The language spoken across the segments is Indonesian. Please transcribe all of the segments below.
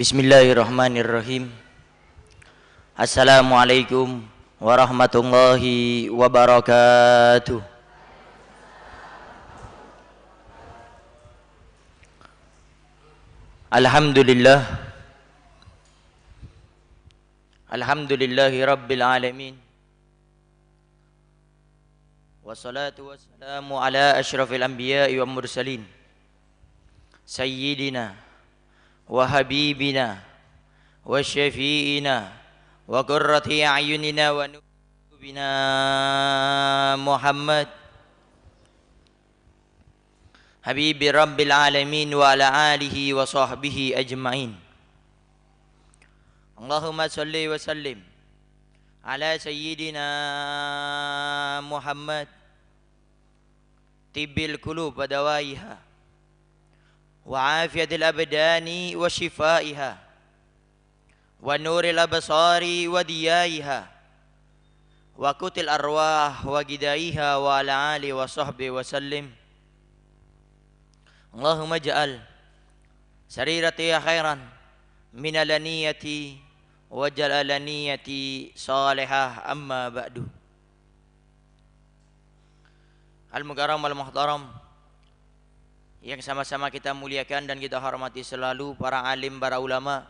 Bismillahirrahmanirrahim. Assalamualaikum warahmatullahi wabarakatuh. Alhamdulillah. Alhamdulillahi rabbil alamin. Wassalatu wassalamu ala asyrafil anbiya'i wal mursalin. Sayyidina wa habibina wa syafi'ina wa qurrati a'yunina wa nubina Muhammad habibi rabbil alamin wa ala alihi wa sahbihi ajma'in. Allahumma salli wa sallim ala sayyidina Muhammad tibbil qulub wa dawaiha wa afiyatil abdani wa shifaiha wa nuril absari wa diyaiha wa kutil arwah wa gidaiha wa ala ali wa sahbihi wa sallim. Allahumma ja'al sarirati khairan min alaniyati wa jalalaniyati salihah, amma ba'du. Al-mukarram al-muhtaram yang sama-sama kita muliakan dan kita hormati selalu, para alim, para ulama,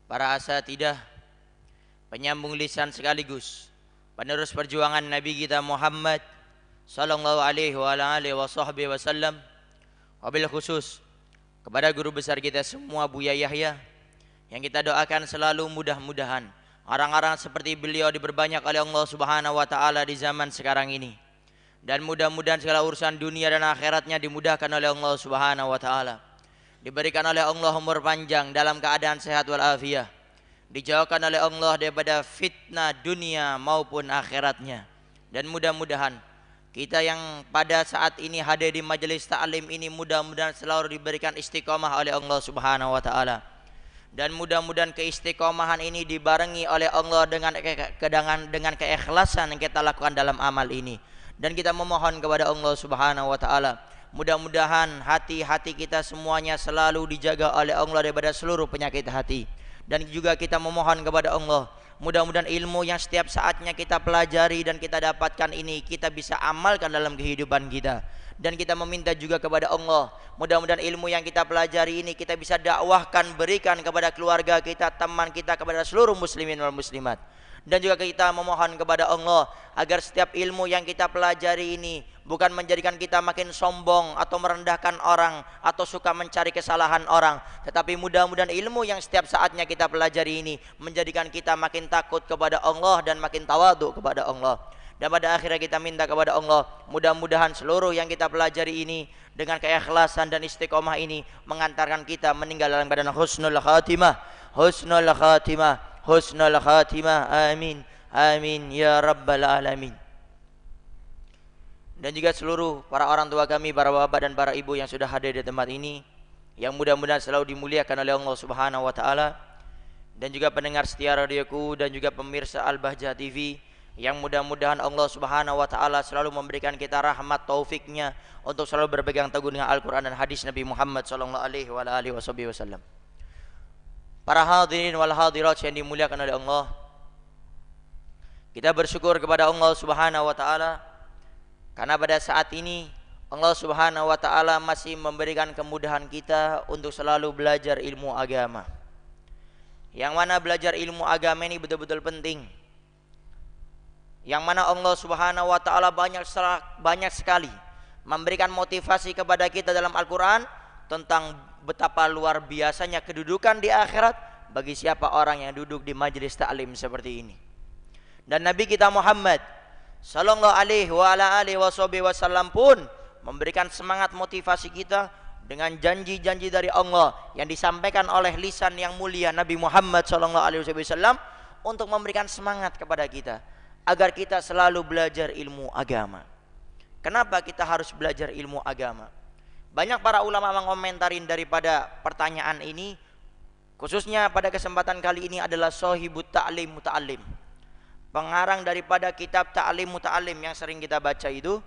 para asatidah, penyambung lisan sekaligus penerus perjuangan Nabi kita Muhammad sallallahu alaihi wa alihi wasallam. Wabil khusus kepada guru besar kita semua, Buya Yahya, yang kita doakan selalu mudah-mudahan orang-orang seperti beliau diperbanyak oleh Allah Subhanahu wa taala di zaman sekarang ini. Dan mudah-mudahan segala urusan dunia dan akhiratnya dimudahkan oleh Allah Subhanahu wa taala. Diberikan oleh Allah umur panjang dalam keadaan sehat walafiat. Dijauhkan oleh Allah daripada fitnah dunia maupun akhiratnya. Dan mudah-mudahan kita yang pada saat ini hadir di majelis ta'lim ini mudah-mudahan selalu diberikan istiqomah oleh Allah Subhanahu wa taala. Dan mudah-mudahan keistiqomahan ini dibarengi oleh Allah dengan keikhlasan yang kita lakukan dalam amal ini. Dan kita memohon kepada Allah Subhanahu wa taala, mudah-mudahan hati-hati kita semuanya selalu dijaga oleh Allah daripada seluruh penyakit hati. Dan juga kita memohon kepada Allah, mudah-mudahan ilmu yang setiap saatnya kita pelajari dan kita dapatkan ini kita bisa amalkan dalam kehidupan kita. Dan kita meminta juga kepada Allah, mudah-mudahan ilmu yang kita pelajari ini kita bisa dakwahkan, berikan kepada keluarga kita, teman kita, kepada seluruh muslimin wal muslimat. Dan juga kita memohon kepada Allah agar setiap ilmu yang kita pelajari ini bukan menjadikan kita makin sombong atau merendahkan orang atau suka mencari kesalahan orang, tetapi mudah-mudahan ilmu yang setiap saatnya kita pelajari ini menjadikan kita makin takut kepada Allah dan makin tawadhu kepada Allah. Dan pada akhirnya kita minta kepada Allah, mudah-mudahan seluruh yang kita pelajari ini dengan keikhlasan dan istiqomah ini mengantarkan kita meninggal dalam badan husnul khatimah, husnul khatimah, husnul khatimah. Amin, amin ya rabbal alamin. Dan juga seluruh para orang tua kami, para bapak dan para ibu yang sudah hadir di tempat ini, yang mudah-mudahan selalu dimuliakan oleh Allah Subhanahu wa taala. Dan juga pendengar setia radioku dan juga pemirsa Al-Bahjah TV, yang mudah-mudahan Allah Subhanahu wa taala selalu memberikan kita rahmat taufiknya untuk selalu berpegang teguh dengan Al-Quran dan hadis Nabi Muhammad sallallahu alaihi wasallam. Para hadirin wal hadirat yang dimuliakan oleh Allah, kita bersyukur kepada Allah Subhanahu wa taala karena pada saat ini Allah Subhanahu wa taala masih memberikan kemudahan kita untuk selalu belajar ilmu agama. Yang mana belajar ilmu agama ini betul-betul penting. Yang mana Allah Subhanahu wa taala banyak sekali memberikan motivasi kepada kita dalam Al-Qur'an tentang betapa luar biasanya kedudukan di akhirat bagi siapa orang yang duduk di majelis ta'lim seperti ini. Dan Nabi kita Muhammad sallallahu alaihi wasallam pun memberikan semangat motivasi kita dengan janji-janji dari Allah yang disampaikan oleh lisan yang mulia Nabi Muhammad sallallahu alaihi wasallam untuk memberikan semangat kepada kita agar kita selalu belajar ilmu agama. Kenapa kita harus belajar ilmu agama? Banyak para ulama mengomentarin daripada pertanyaan ini, khususnya pada kesempatan kali ini adalah Shahibut Ta'lim Muta'allim, pengarang daripada kitab Ta'lim Muta'allim yang sering kita baca itu.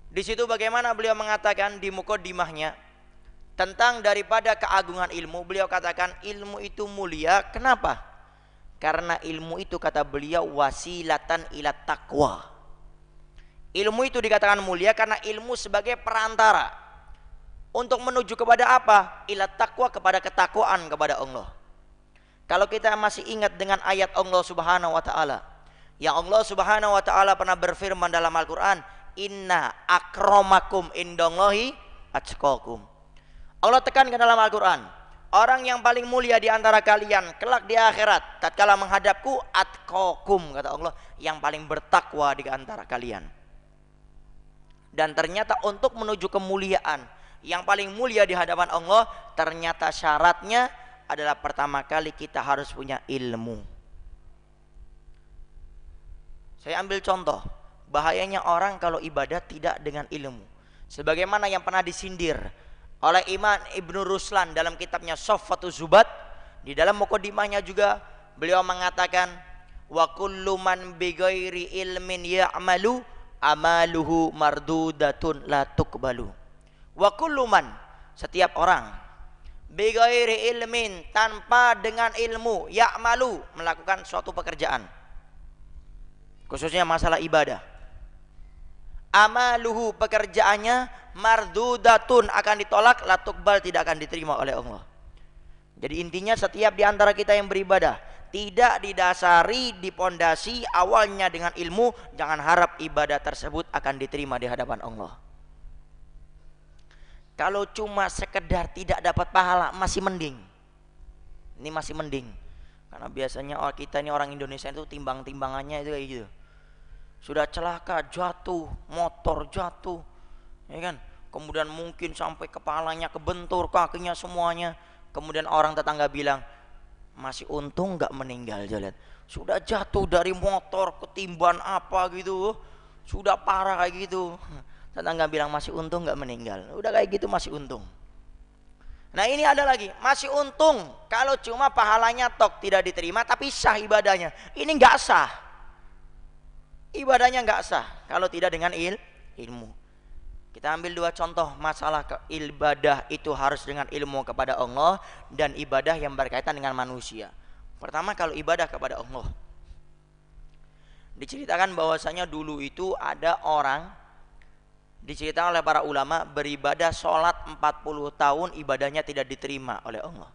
Di situ bagaimana beliau mengatakan di muqaddimahnya, tentang daripada keagungan ilmu, beliau katakan ilmu itu mulia. Kenapa? Karena ilmu itu, kata beliau, wasilatan ila taqwa. Ilmu itu dikatakan mulia karena ilmu sebagai perantara untuk menuju kepada apa? Ila taqwa, kepada ketakwaan kepada Allah. Kalau kita masih ingat dengan ayat Allah Subhanahu wa taala, yang Allah Subhanahu wa taala pernah berfirman dalam Al-Qur'an, "Inna akramakum indallahi atqakum." Allah tekankan dalam Al-Quran, orang yang paling mulia di antara kalian kelak di akhirat tatkala menghadapku, atqakum, kata Allah, yang paling bertakwa di antara kalian. Dan ternyata untuk menuju kemuliaan yang paling mulia di hadapan Allah, ternyata syaratnya adalah pertama kali kita harus punya ilmu. Saya ambil contoh, bahayanya orang kalau ibadah tidak dengan ilmu. Sebagaimana yang pernah disindir oleh Imam Ibnu Ruslan dalam kitabnya Soffatus Zubat, di dalam mukadimahnya juga beliau mengatakan, wa kullu man bighairi ilmin ya'malu amaluhu mardudatun la tuqbalu. Wa kullu man, setiap orang, bighairi ilmin, tanpa dengan ilmu, ya'malu, melakukan suatu pekerjaan, khususnya masalah ibadah, amaluhu, pekerjaannya, mardudatun, akan ditolak, la tuqbal, tidak akan diterima oleh Allah. Jadi intinya setiap di antara kita yang beribadah tidak didasari, dipondasi awalnya dengan ilmu, jangan harap ibadah tersebut akan diterima di hadapan Allah. Kalau cuma sekedar tidak dapat pahala masih mending. Ini masih mending. Karena biasanya kita ini orang Indonesia itu timbang-timbangannya itu kayak gitu. Sudah celaka, jatuh, motor jatuh, ya kan? Kemudian mungkin sampai kepalanya kebentur, kakinya semuanya. Kemudian orang tetangga bilang, masih untung nggak meninggal. Lihat, sudah jatuh dari motor, ketimban apa gitu, sudah parah kayak gitu. Tetangga bilang masih untung nggak meninggal. Udah kayak gitu masih untung. Nah ini ada lagi, masih untung kalau cuma pahalanya tok tidak diterima, tapi sah ibadahnya. Ini nggak sah. Ibadahnya nggak sah kalau tidak dengan ilmu. Kita ambil dua contoh masalah ibadah itu harus dengan ilmu kepada Allah dan ibadah yang berkaitan dengan manusia. Pertama, kalau ibadah kepada Allah, diceritakan bahwasanya dulu itu ada orang, diceritakan oleh para ulama, beribadah sholat 40 tahun ibadahnya tidak diterima oleh Allah.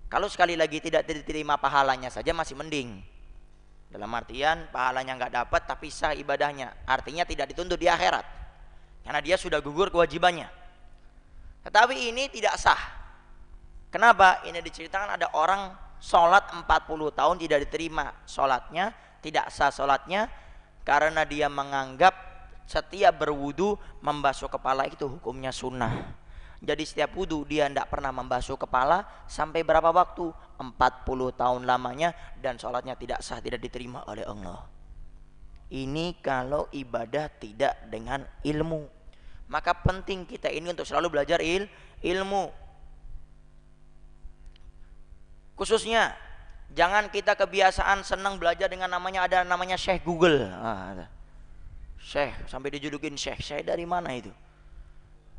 Kalau sekali lagi tidak diterima pahalanya saja masih mending. Dalam artian pahalanya nggak dapat tapi sah ibadahnya, artinya tidak dituntut di akhirat karena dia sudah gugur kewajibannya. Tetapi ini tidak sah. Kenapa? Ini diceritakan ada orang sholat 40 tahun tidak diterima sholatnya, tidak sah sholatnya, karena dia menganggap setiap berwudu membasuh kepala itu hukumnya sunnah. Jadi setiap wudu dia tidak pernah membasuh kepala sampai berapa waktu? 40 tahun lamanya, dan sholatnya tidak sah, tidak diterima oleh Allah. Ini kalau ibadah tidak dengan ilmu. Maka penting kita ini untuk selalu belajar ilmu. Khususnya jangan kita kebiasaan senang belajar dengan ada namanya Syekh Google. Syekh, sampai dijulukin Syekh. Syekh dari mana itu?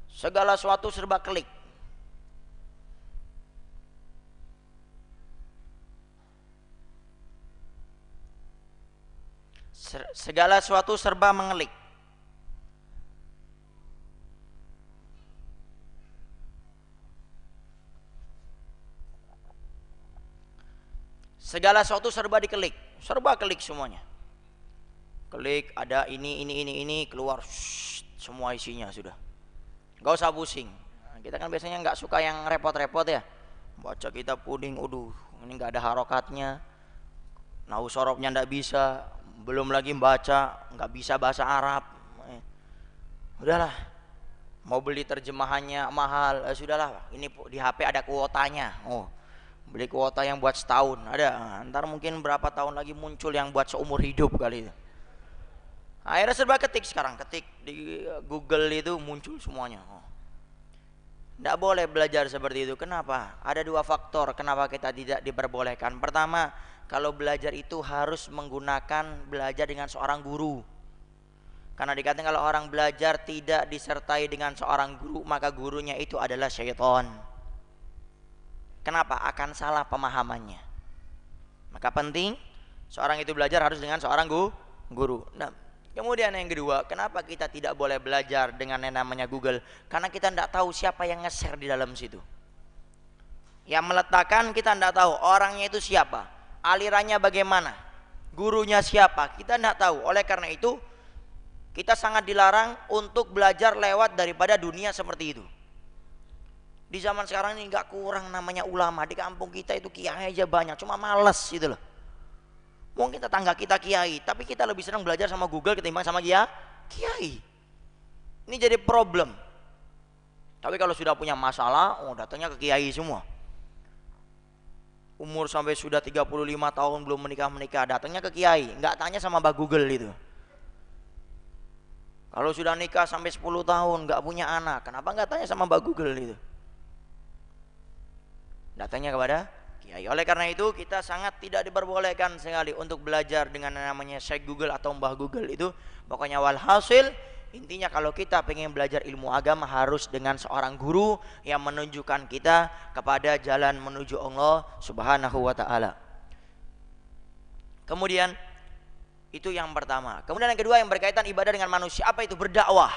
Segala sesuatu serba klik. Segala sesuatu serba mengelik. Segala sesuatu serba dikelik, serba klik semuanya. Klik, ada ini keluar semua isinya sudah. Gak usah pusing. Kita kan biasanya nggak suka yang repot-repot ya. Baca kitab kuning, ini nggak ada harokatnya, nahu sorobnya nggak bisa, belum lagi baca nggak bisa bahasa Arab. Udahlah, mau beli terjemahannya mahal, sudahlah. Ini di HP ada kuotanya. Beli kuota yang buat setahun ada. Ntar mungkin berapa tahun lagi muncul yang buat seumur hidup kali itu. Akhirnya serba ketik sekarang, ketik di Google itu muncul semuanya. Tidak boleh belajar seperti itu. Kenapa? Ada dua faktor kenapa kita tidak diperbolehkan. Pertama, kalau belajar itu harus menggunakan belajar dengan seorang guru. Karena dikatakan kalau orang belajar tidak disertai dengan seorang guru, maka gurunya itu adalah syaitan. Kenapa? Akan salah pemahamannya. Maka penting seorang itu belajar harus dengan seorang guru. Nah, kemudian yang kedua, kenapa kita tidak boleh belajar dengan yang namanya Google? Karena kita tidak tahu siapa yang nge-share di dalam situ. Yang meletakkan kita tidak tahu orangnya itu siapa, alirannya bagaimana, gurunya siapa, kita tidak tahu. Oleh karena itu kita sangat dilarang untuk belajar lewat daripada dunia seperti itu. Di zaman sekarang ini nggak kurang namanya ulama. Di kampung kita itu kiai aja banyak, cuma males gitu loh. Mungkin tetangga kita kiai, tapi kita lebih senang belajar sama Google ketimbang sama kiai. Ini jadi problem. Tapi kalau sudah punya masalah, datangnya ke kiai semua. Umur sampai sudah 35 tahun belum menikah, datangnya ke kiai, nggak tanya sama Mbak Google itu. Kalau sudah nikah sampai 10 tahun nggak punya anak, kenapa nggak tanya sama Mbak Google itu? Datangnya kepada kiai. Oleh karena itu kita sangat tidak diperbolehkan sekali untuk belajar dengan namanya Syekh Google atau Mbah Google itu. Pokoknya walhasil intinya kalau kita pengen belajar ilmu agama harus dengan seorang guru yang menunjukkan kita kepada jalan menuju Allah Subhanahu wa taala. Kemudian itu yang pertama. Kemudian yang kedua yang berkaitan ibadah dengan manusia, apa itu? Berdakwah.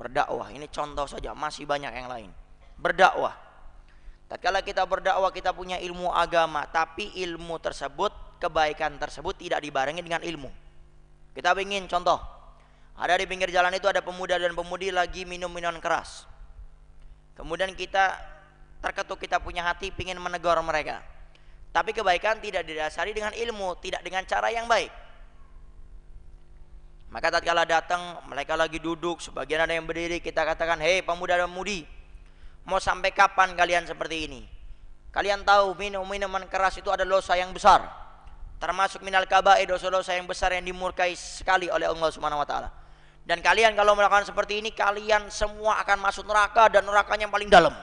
Berdakwah ini contoh saja, masih banyak yang lain. Berdakwah. Tatkala kita berdakwah kita punya ilmu agama, tapi ilmu tersebut, kebaikan tersebut tidak dibarengi dengan ilmu. Kita ingin contoh, ada di pinggir jalan itu ada pemuda dan pemudi lagi minum minuman keras. Kemudian kita terketuk, kita punya hati ingin menegur mereka. Tapi kebaikan tidak didasari dengan ilmu, tidak dengan cara yang baik. Maka tatkala datang, mereka lagi duduk, sebagian ada yang berdiri, kita katakan, "Hei pemuda dan pemudi, mau sampai kapan kalian seperti ini? Kalian tahu minum minuman keras itu ada dosa yang besar, termasuk minal kabair, dosa-dosa yang besar yang dimurkai sekali oleh Allah Subhanahu wa taala. Dan kalian kalau melakukan seperti ini, kalian semua akan masuk neraka dan nerakanya yang paling dalam."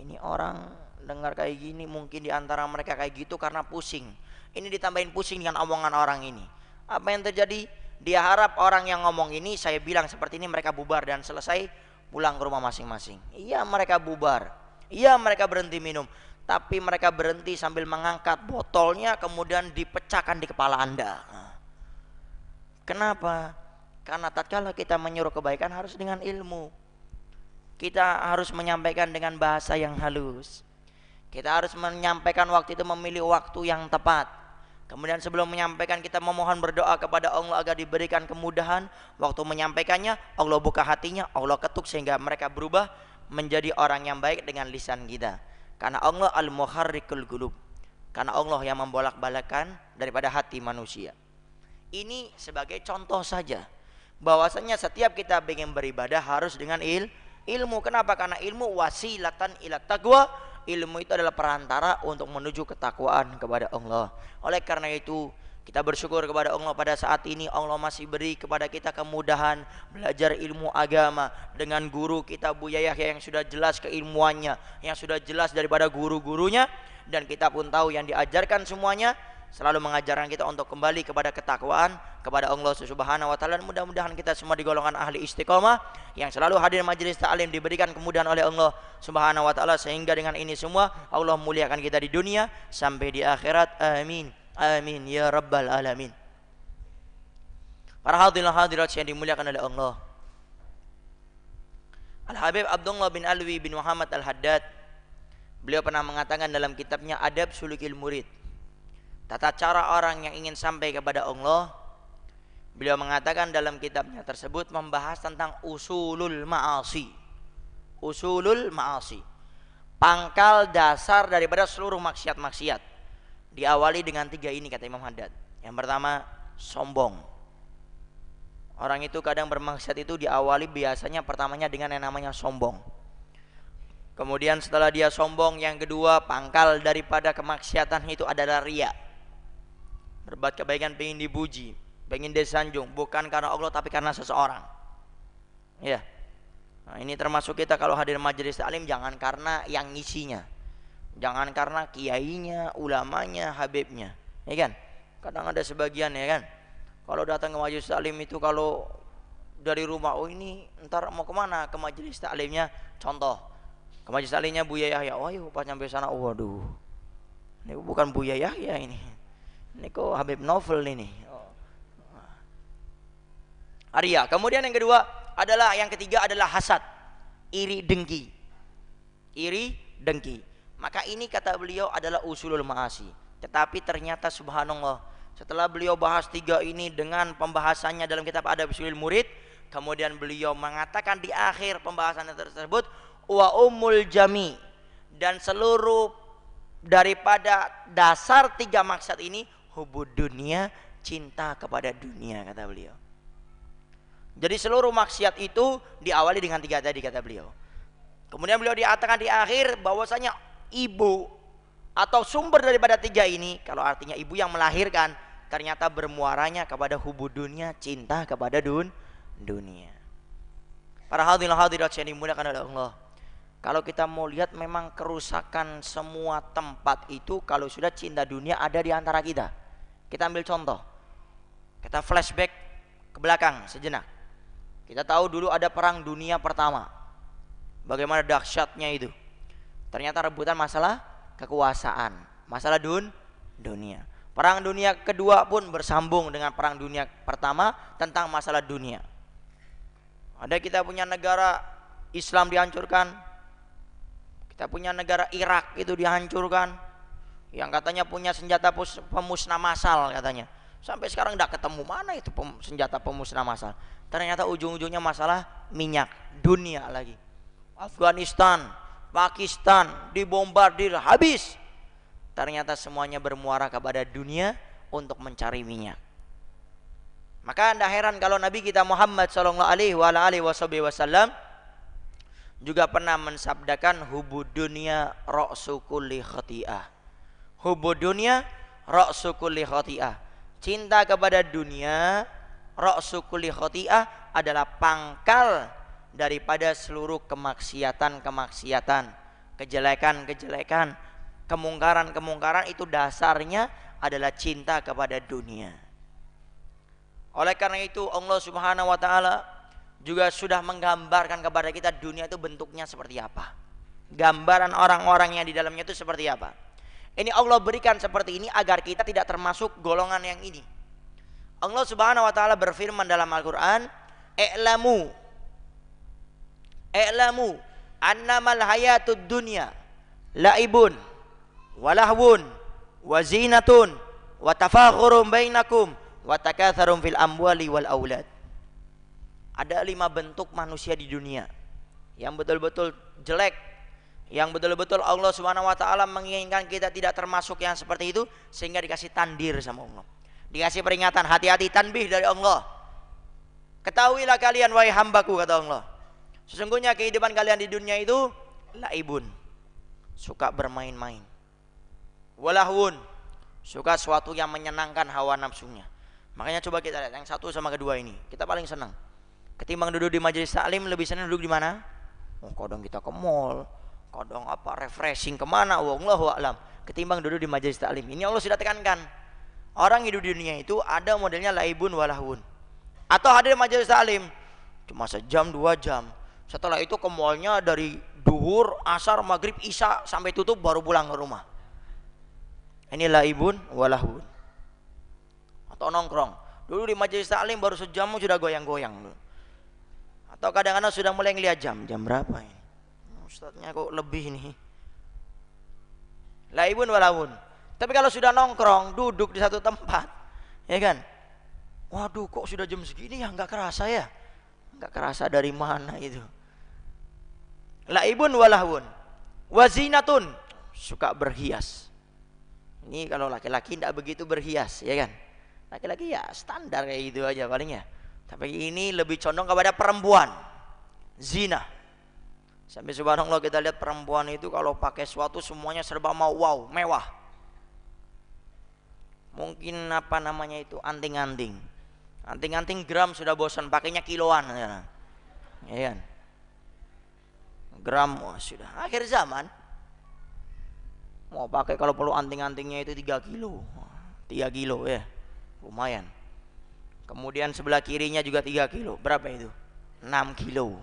Ini orang dengar kayak gini, mungkin diantara mereka kayak gitu karena pusing. Ini ditambahin pusing dengan omongan orang ini. Apa yang terjadi? Dia harap orang yang ngomong ini, saya bilang seperti ini, mereka bubar dan selesai pulang ke rumah masing-masing. Iya mereka bubar, iya mereka berhenti minum, tapi mereka berhenti sambil mengangkat botolnya kemudian dipecahkan di kepala Anda. Kenapa? Karena tatkala kita menyuruh kebaikan harus dengan ilmu. Kita harus menyampaikan dengan bahasa yang halus. Kita harus menyampaikan waktu itu memilih waktu yang tepat. Kemudian sebelum menyampaikan kita memohon berdoa kepada Allah agar diberikan kemudahan. Waktu menyampaikannya Allah buka hatinya, Allah ketuk sehingga mereka berubah menjadi orang yang baik dengan lisan kita. Karena Allah al-muharrikul qulub. Karena Allah yang membolak-balikkan daripada hati manusia. Ini sebagai contoh saja bahwasanya setiap kita ingin beribadah harus dengan ilmu. Kenapa? Karena ilmu wasilatan ila taqwa. Ilmu itu adalah perantara untuk menuju ketakwaan kepada Allah. Oleh karena itu kita bersyukur kepada Allah pada saat ini Allah masih beri kepada kita kemudahan belajar ilmu agama dengan guru kita Buya Yahya yang sudah jelas keilmuannya, yang sudah jelas daripada guru-gurunya, dan kita pun tahu yang diajarkan semuanya selalu mengajarkan kita untuk kembali kepada ketakwaan kepada Allah Subhanahu wa taala. Mudah-mudahan kita semua di golongan ahli istiqomah yang selalu hadir majelis ta'lim, diberikan kemudahan oleh Allah Subhanahu wa taala sehingga dengan ini semua Allah muliakan kita di dunia sampai di akhirat. Amin. Amin ya rabbal alamin. Para hadirin hadirat yang dimuliakan oleh Allah. Al-Habib Abdullah bin Alwi bin Muhammad Al-Haddad, beliau pernah mengatakan dalam kitabnya Adab Sulukil Murid, tata cara orang yang ingin sampai kepada Allah. Beliau mengatakan dalam kitabnya tersebut membahas tentang usulul ma'asi. Usulul ma'asi, pangkal dasar daripada seluruh maksiat-maksiat. Diawali dengan 3 ini kata Imam Haddad. Yang pertama, sombong. Orang itu kadang bermaksiat itu diawali biasanya pertamanya dengan yang namanya sombong. Kemudian setelah dia sombong, yang kedua pangkal daripada kemaksiatan itu adalah riya. Berbuat kebaikan pengen dipuji, pengen disanjung, bukan karena Allah tapi karena seseorang. Ya. Nah, ini termasuk kita kalau hadir majelis taklim jangan karena yang ngisinya. Jangan karena kiainya, ulamanya, habibnya. Ya kan? Kadang ada sebagian ya kan. Kalau datang ke majelis taklim itu, kalau dari rumah, oh ini ntar mau kemana, ke majelis taklimnya, contoh ke majelis taklimnya Buya Yahya, oh yuk pas nyampe sana, waduh ini bukan Buya Yahya ini kok Habib Novel ini. Arya. Kemudian yang kedua adalah, yang ketiga adalah hasad, iri dengki. Iri dengki. Maka ini kata beliau adalah usulul ma'asi. Tetapi ternyata subhanallah, setelah beliau bahas tiga ini dengan pembahasannya dalam kitab Adab Usulul Murid, kemudian beliau mengatakan di akhir pembahasan tersebut, wa umul jami, dan seluruh daripada dasar tiga maksud ini hubud dunia, cinta kepada dunia, kata beliau. Jadi seluruh maksiat itu diawali dengan tiga tadi, kata beliau. Kemudian beliau diatakan di akhir bahwasanya ibu atau sumber daripada tiga ini, kalau artinya ibu yang melahirkan, ternyata bermuaranya kepada hubud dunia, cinta kepada dunia. Para hadirin hadirat yang dimuliakan oleh Allah, kalau kita mau lihat memang kerusakan semua tempat itu kalau sudah cinta dunia ada di antara kita. Kita ambil contoh, kita flashback ke belakang sejenak. Kita tahu dulu ada perang dunia pertama, bagaimana dahsyatnya itu. Ternyata rebutan masalah kekuasaan, masalah dunia. Perang dunia kedua pun bersambung dengan perang dunia pertama tentang masalah dunia. Ada kita punya negara Islam dihancurkan, kita punya negara Irak itu dihancurkan, yang katanya punya senjata pemusnah massal katanya. Sampai sekarang tidak ketemu mana itu senjata pemusnah massal. Ternyata ujung-ujungnya masalah minyak dunia lagi. Afghanistan, Pakistan dibombardir habis. Ternyata semuanya bermuara kepada dunia untuk mencari minyak. Maka anda heran kalau Nabi kita Muhammad SAW juga pernah mensabdakan hubud dunia ra'su kulli khati'ah. Hubud dunia ra'su kulli khati'ah. Cinta kepada dunia ra'su kulli khati'ah adalah pangkal daripada seluruh kemaksiatan, kejelekan, kemungkaran itu dasarnya adalah cinta kepada dunia. Oleh karena itu Allah Subhanahu wa taala juga sudah menggambarkan kepada kita dunia itu bentuknya seperti apa. Gambaran orang-orang yang di dalamnya itu seperti apa. Ini Allah berikan seperti ini agar kita tidak termasuk golongan yang ini. Allah Subhanahu wa taala berfirman dalam Al-Qur'an, "I'lamu annamal hayatud dunya la'ibun wa lahwun wa zinatun wa tafakhurun bainakum wa takatsarum fil amwali wal aulad." Ada 5 bentuk manusia di dunia yang betul-betul jelek, yang betul-betul Allah Subhanahu wa taala menginginkan kita tidak termasuk yang seperti itu, sehingga dikasih tandir sama Allah. Dikasih peringatan, hati-hati, tanbih dari Allah. Ketahuilah kalian wahai hambaku, kata Allah, sesungguhnya kehidupan kalian di dunia itu laibun, suka bermain-main, walahun, suka sesuatu yang menyenangkan hawa nafsunya. Makanya coba kita lihat yang satu sama kedua ini, kita paling senang. Ketimbang duduk di majelis taklim, lebih senang duduk di mana? Oh, kadang kita ke mall, kadang refreshing kemana, wallahu a'lam, ketimbang duduk di majelis taklim. Ini Allah sudah tekankan. Orang hidup di dunia itu ada modelnya laibun walahun, atau hadir majelis taklim cuma sejam 2 jam, setelah itu ke mallnya dari duhur, asar, maghrib, isya sampai tutup baru pulang ke rumah. Ini laibun walahun. Atau nongkrong dulu di majelis taklim baru sejam sudah goyang-goyang. Atau kadang-kadang sudah mulai ngeliat jam berapa ini, ustadznya kok lebih nih. Laibun walahun. Tapi kalau sudah nongkrong, duduk di satu tempat, ya kan, waduh kok sudah jam segini ya, nggak kerasa ya, nggak kerasa dari mana itu. Laibun walahun wazinatun, suka berhias. Ini kalau laki-laki tidak begitu berhias, ya kan, laki-laki ya standar kayak gitu aja paling ya. Tapi ini lebih condong kepada perempuan, zina. Sampai subhanallah kita lihat perempuan itu kalau pakai sesuatu semuanya serba mau wow, mewah. Mungkin apa namanya itu, anting-anting gram sudah bosan, pakainya kiloan, ya kan? Gram sudah akhir zaman. Mau pakai kalau perlu anting-antingnya itu 3 kilo ya, lumayan. Kemudian sebelah kirinya juga 3 kilo. Berapa itu? 6 kilo.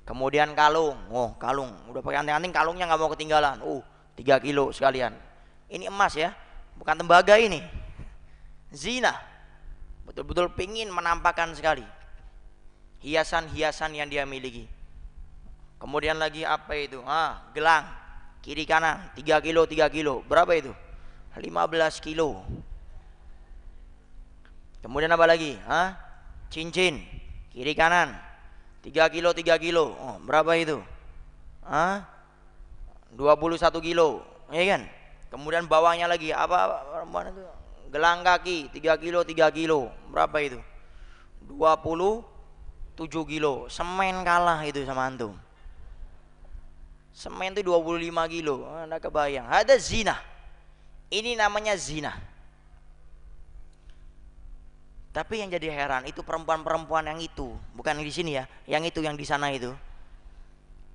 Kemudian kalung. Oh, kalung. Udah pakai anting-anting, kalungnya nggak mau ketinggalan. 3 kilo sekalian. Ini emas ya, bukan tembaga ini. Zina. Betul-betul pingin menampakkan sekali hiasan-hiasan yang dia miliki. Kemudian lagi apa itu? Gelang. Kiri kanan 3 kilo 3 kilo. Berapa itu? 15 kilo. Kemudian apa lagi? Cincin. Kiri kanan 3 kilo 3 kilo. Berapa itu? 21 kilo. Ya kan? Kemudian bawahnya lagi apa itu? Gelang kaki 3 kilo 3 kilo. Berapa itu? 27 kilo. Semen kalah itu sama antum. Semen itu 25 kilo. Anda kebayang. Ada zina. Ini namanya zina. Tapi yang jadi heran itu perempuan-perempuan yang itu, bukan di sini ya, yang itu yang di sana itu.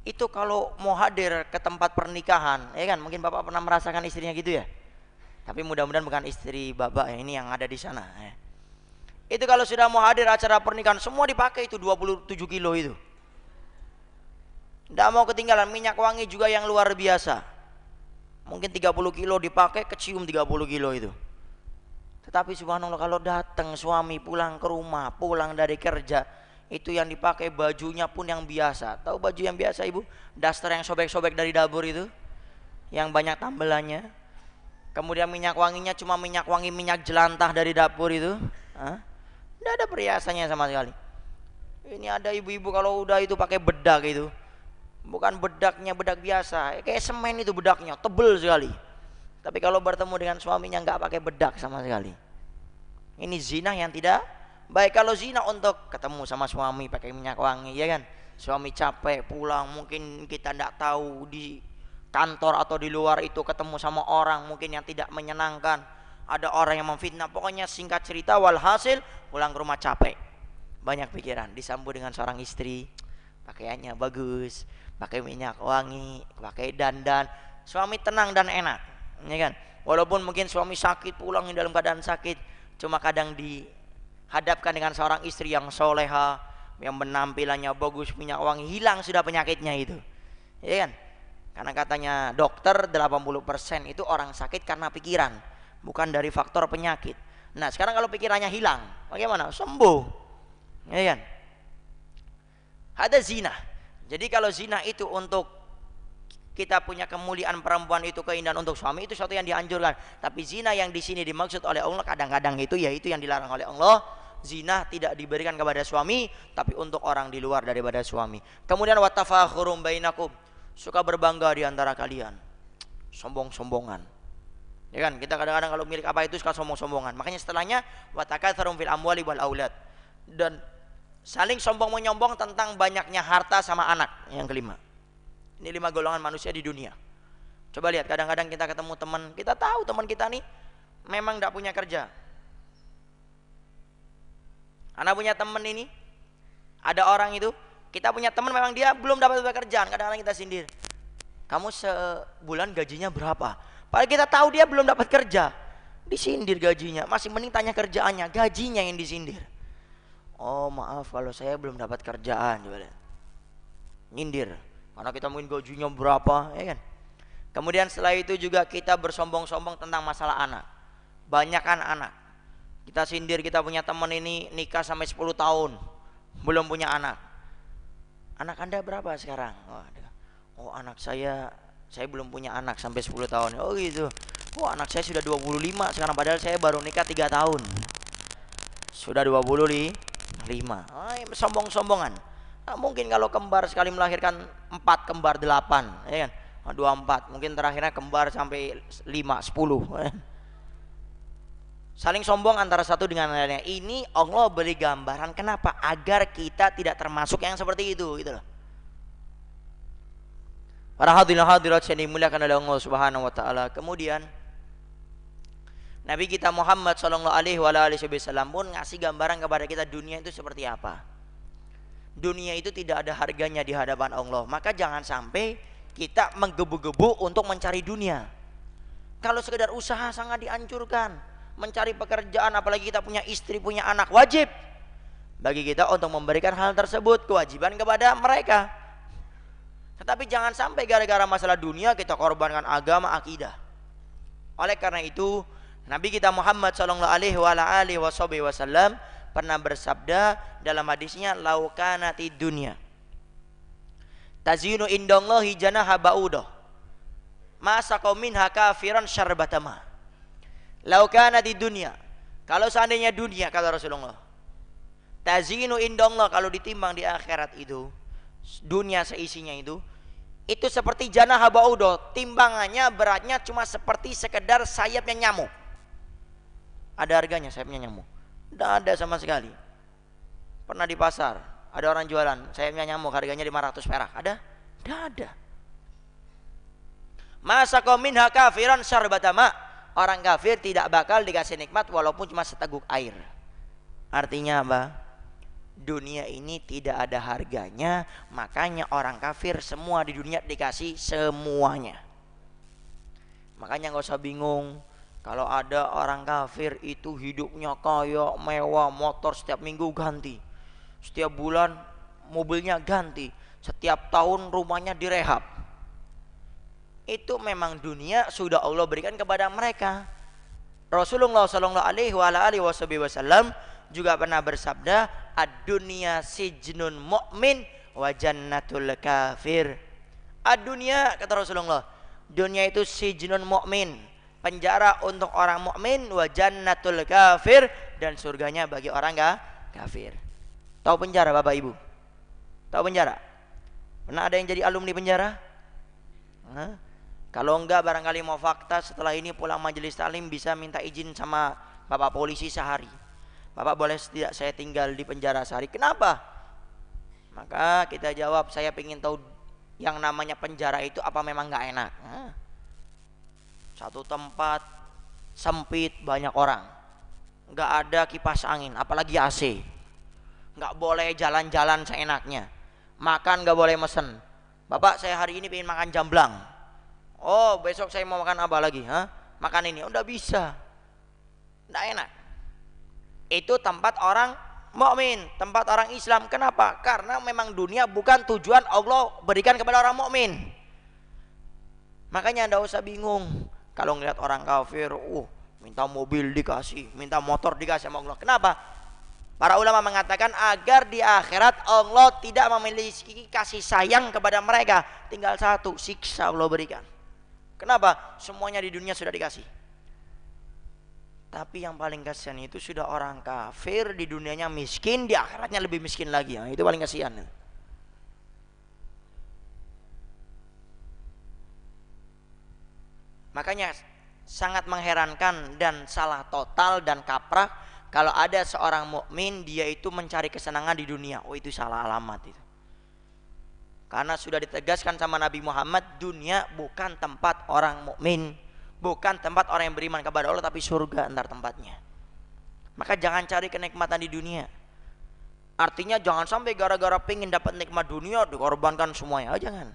Itu kalau mau hadir ke tempat pernikahan, ya kan, mungkin Bapak pernah merasakan istrinya gitu ya. Tapi mudah-mudahan bukan istri Bapak ya, ini yang ada di sana ya. Itu kalau sudah mau hadir acara pernikahan, semua dipakai itu 27 kilo itu. Tidak mau ketinggalan, minyak wangi juga yang luar biasa. Mungkin 30 kilo dipakai, kecium 30 kilo itu. Tetapi subhanallah, kalau datang suami pulang ke rumah, pulang dari kerja, itu yang dipakai bajunya pun yang biasa. Tahu baju yang biasa ibu? Daster yang sobek-sobek dari dapur itu, yang banyak tambelannya. Kemudian minyak wanginya cuma minyak wangi minyak jelantah dari dapur itu. Tidak ada perhiasannya sama sekali. Ini ada ibu-ibu kalau udah itu pakai bedak itu. Bukan bedaknya bedak biasa, kayak semen itu bedaknya, tebel sekali. Tapi kalau bertemu dengan suaminya nggak pakai bedak sama sekali. Ini zina yang tidak baik. Kalau zina untuk ketemu sama suami pakai minyak wangi, ya kan? Suami capek pulang, mungkin kita tidak tahu di kantor atau di luar itu ketemu sama orang mungkin yang tidak menyenangkan. Ada orang yang memfitnah. Pokoknya singkat cerita, walhasil pulang ke rumah capek, banyak pikiran. Disambut dengan seorang istri, pakaiannya bagus, pakai minyak wangi, pakai dandan. Suami tenang dan enak. Ya kan? Walaupun mungkin suami sakit, pulang dalam keadaan sakit, cuma kadang dihadapkan dengan seorang istri yang soleha, yang penampilannya bagus, minyak wangi, hilang sudah penyakitnya itu. Ya kan? Karena katanya dokter 80% itu orang sakit karena pikiran, bukan dari faktor penyakit. Nah sekarang kalau pikirannya hilang, bagaimana? Sembuh. Ya kan? Ada zina. Jadi kalau zina itu untuk kita punya kemuliaan, perempuan itu keindahan untuk suami, itu sesuatu yang dianjurkan. Tapi zina yang di sini dimaksud oleh Allah kadang-kadang itu yaitu yang dilarang oleh Allah. Zina tidak diberikan kepada suami, tapi untuk orang di luar daripada suami. Kemudian watafakhurum bainakum, suka berbangga di antara kalian, sombong-sombongan. Ya kan? Kita kadang-kadang kalau milik apa itu suka sombong-sombongan. Makanya setelahnya watakatsarum fil amwali wal aulad, dan saling sombong menyombong tentang banyaknya harta sama anak. Yang kelima. Ini 5 golongan manusia di dunia. Coba lihat, kadang-kadang kita ketemu teman, kita tahu teman kita nih memang tidak punya kerja. Anak punya teman ini, ada orang itu, kita punya teman memang dia belum dapat pekerjaan. Kadang-kadang kita sindir, kamu sebulan gajinya berapa? Padahal kita tahu dia belum dapat kerja. Disindir gajinya, masih mending tanya kerjaannya, gajinya yang disindir. Oh maaf kalau saya belum dapat kerjaan, coba lihat. Nyindir. Karena kita mungkin gajinya berapa, ya kan? Kemudian setelah itu juga kita bersombong-sombong tentang masalah anak. Banyakkan anak. Kita sindir, kita punya teman ini nikah sampai 10 tahun belum punya anak. Anak Anda berapa sekarang? Oh anak saya belum punya anak sampai 10 tahun. Oh gitu. Oh anak saya sudah 25 sekarang, padahal saya baru nikah 3 tahun. Sudah 25. Sombong-sombongan. Nah, mungkin kalau kembar sekali melahirkan 4 kembar 8, ya kan? 24, mungkin terakhirnya kembar sampai 5, 10. Saling sombong antara satu dengan lainnya. Ini Allah beri gambaran kenapa? Agar kita tidak termasuk yang seperti itu, gitu loh. Para hadirin hadirat yang dimuliakan oleh Allah Subhanahu wa taala. Kemudian Nabi kita Muhammad sallallahu alaihi wasallam pun ngasih gambaran kepada kita dunia itu seperti apa. Dunia itu tidak ada harganya di hadapan Allah. Maka jangan sampai kita menggebu-gebu untuk mencari dunia. Kalau sekedar usaha sangat dianjurkan. mencari pekerjaan, apalagi kita punya istri, punya anak, wajib bagi kita untuk memberikan hal tersebut, kewajiban kepada mereka. Tetapi jangan sampai gara-gara masalah dunia kita korbankan agama, akidah. Oleh karena itu Nabi kita Muhammad sallallahu alaihi wasallam pernah bersabda dalam hadisnya, laukanati dunya tazinu indallahi janaha ba'udah masa minha kafiran syarbatama. Laukanati dunya, kalau seandainya dunia, kata Rasulullah, tazinu indallah, kalau ditimbang di akhirat itu, dunia seisinya itu seperti janaha ba'udah, timbangannya beratnya cuma seperti sekedar sayapnya nyamuk. Ada harganya sayapnya nyamuk? Tidak ada sama sekali. Pernah di pasar ada orang jualan sayapnya nyamuk, harganya 500 perak, ada? Tidak ada. Masa minha kafiran syarbatama, orang kafir tidak bakal dikasih nikmat walaupun cuma seteguk air. Artinya apa? Dunia ini tidak ada harganya, makanya orang kafir semua di dunia dikasih semuanya. Makanya nggak usah bingung kalau ada orang kafir itu hidupnya kaya, mewah, motor setiap minggu ganti, setiap bulan mobilnya ganti, setiap tahun rumahnya direhab. Itu memang dunia sudah Allah berikan kepada mereka. Rasulullah sallallahu alaihi wasallam juga pernah bersabda, ad-dunya sijnun mu'min wa jannatul kafir. Ad-dunya, kata Rasulullah, dunia itu sijnun mu'min, penjara untuk orang mukmin, wa jannatul kafir, dan surganya bagi orang kafir. Tahu penjara Bapak Ibu? Tahu penjara? Pernah ada yang jadi alumni penjara? Hah? Kalau enggak, barangkali mau fakta, setelah ini pulang majelis taklim bisa minta izin sama Bapak polisi sehari. Bapak boleh tidak saya tinggal di penjara sehari? Kenapa? Maka kita jawab, saya ingin tahu yang namanya penjara itu apa memang nggak enak. Satu tempat sempit, banyak orang, nggak ada kipas angin, apalagi AC, nggak boleh jalan-jalan seenaknya, makan nggak boleh mesen. Bapak, saya hari ini pengen makan jamblang. Oh, besok saya mau makan apa lagi? Makan ini. Udah bisa. Nggak enak. Itu tempat orang mukmin, tempat orang Islam. Kenapa? Karena memang dunia bukan tujuan Allah berikan kepada orang mukmin. Makanya nggak usah bingung kalau ngeliat orang kafir, minta mobil dikasih, minta motor dikasih sama Allah. Kenapa? Para ulama mengatakan agar di akhirat Allah tidak memiliki kasih sayang kepada mereka. Tinggal satu, siksa Allah berikan. Kenapa? Semuanya di dunia sudah dikasih. Tapi yang paling kasihan itu sudah orang kafir, di dunianya miskin, di akhiratnya lebih miskin lagi. Itu paling kasihan. Makanya sangat mengherankan dan salah total dan kaprah kalau ada seorang mukmin dia itu mencari kesenangan di dunia. Itu salah alamat itu. Karena sudah ditegaskan sama Nabi Muhammad, dunia bukan tempat orang mukmin, bukan tempat orang yang beriman kepada Allah, tapi surga antar tempatnya. Maka jangan cari kenikmatan di dunia. Artinya jangan sampai gara-gara pengen dapat nikmat dunia dikorbankan semuanya. Jangan.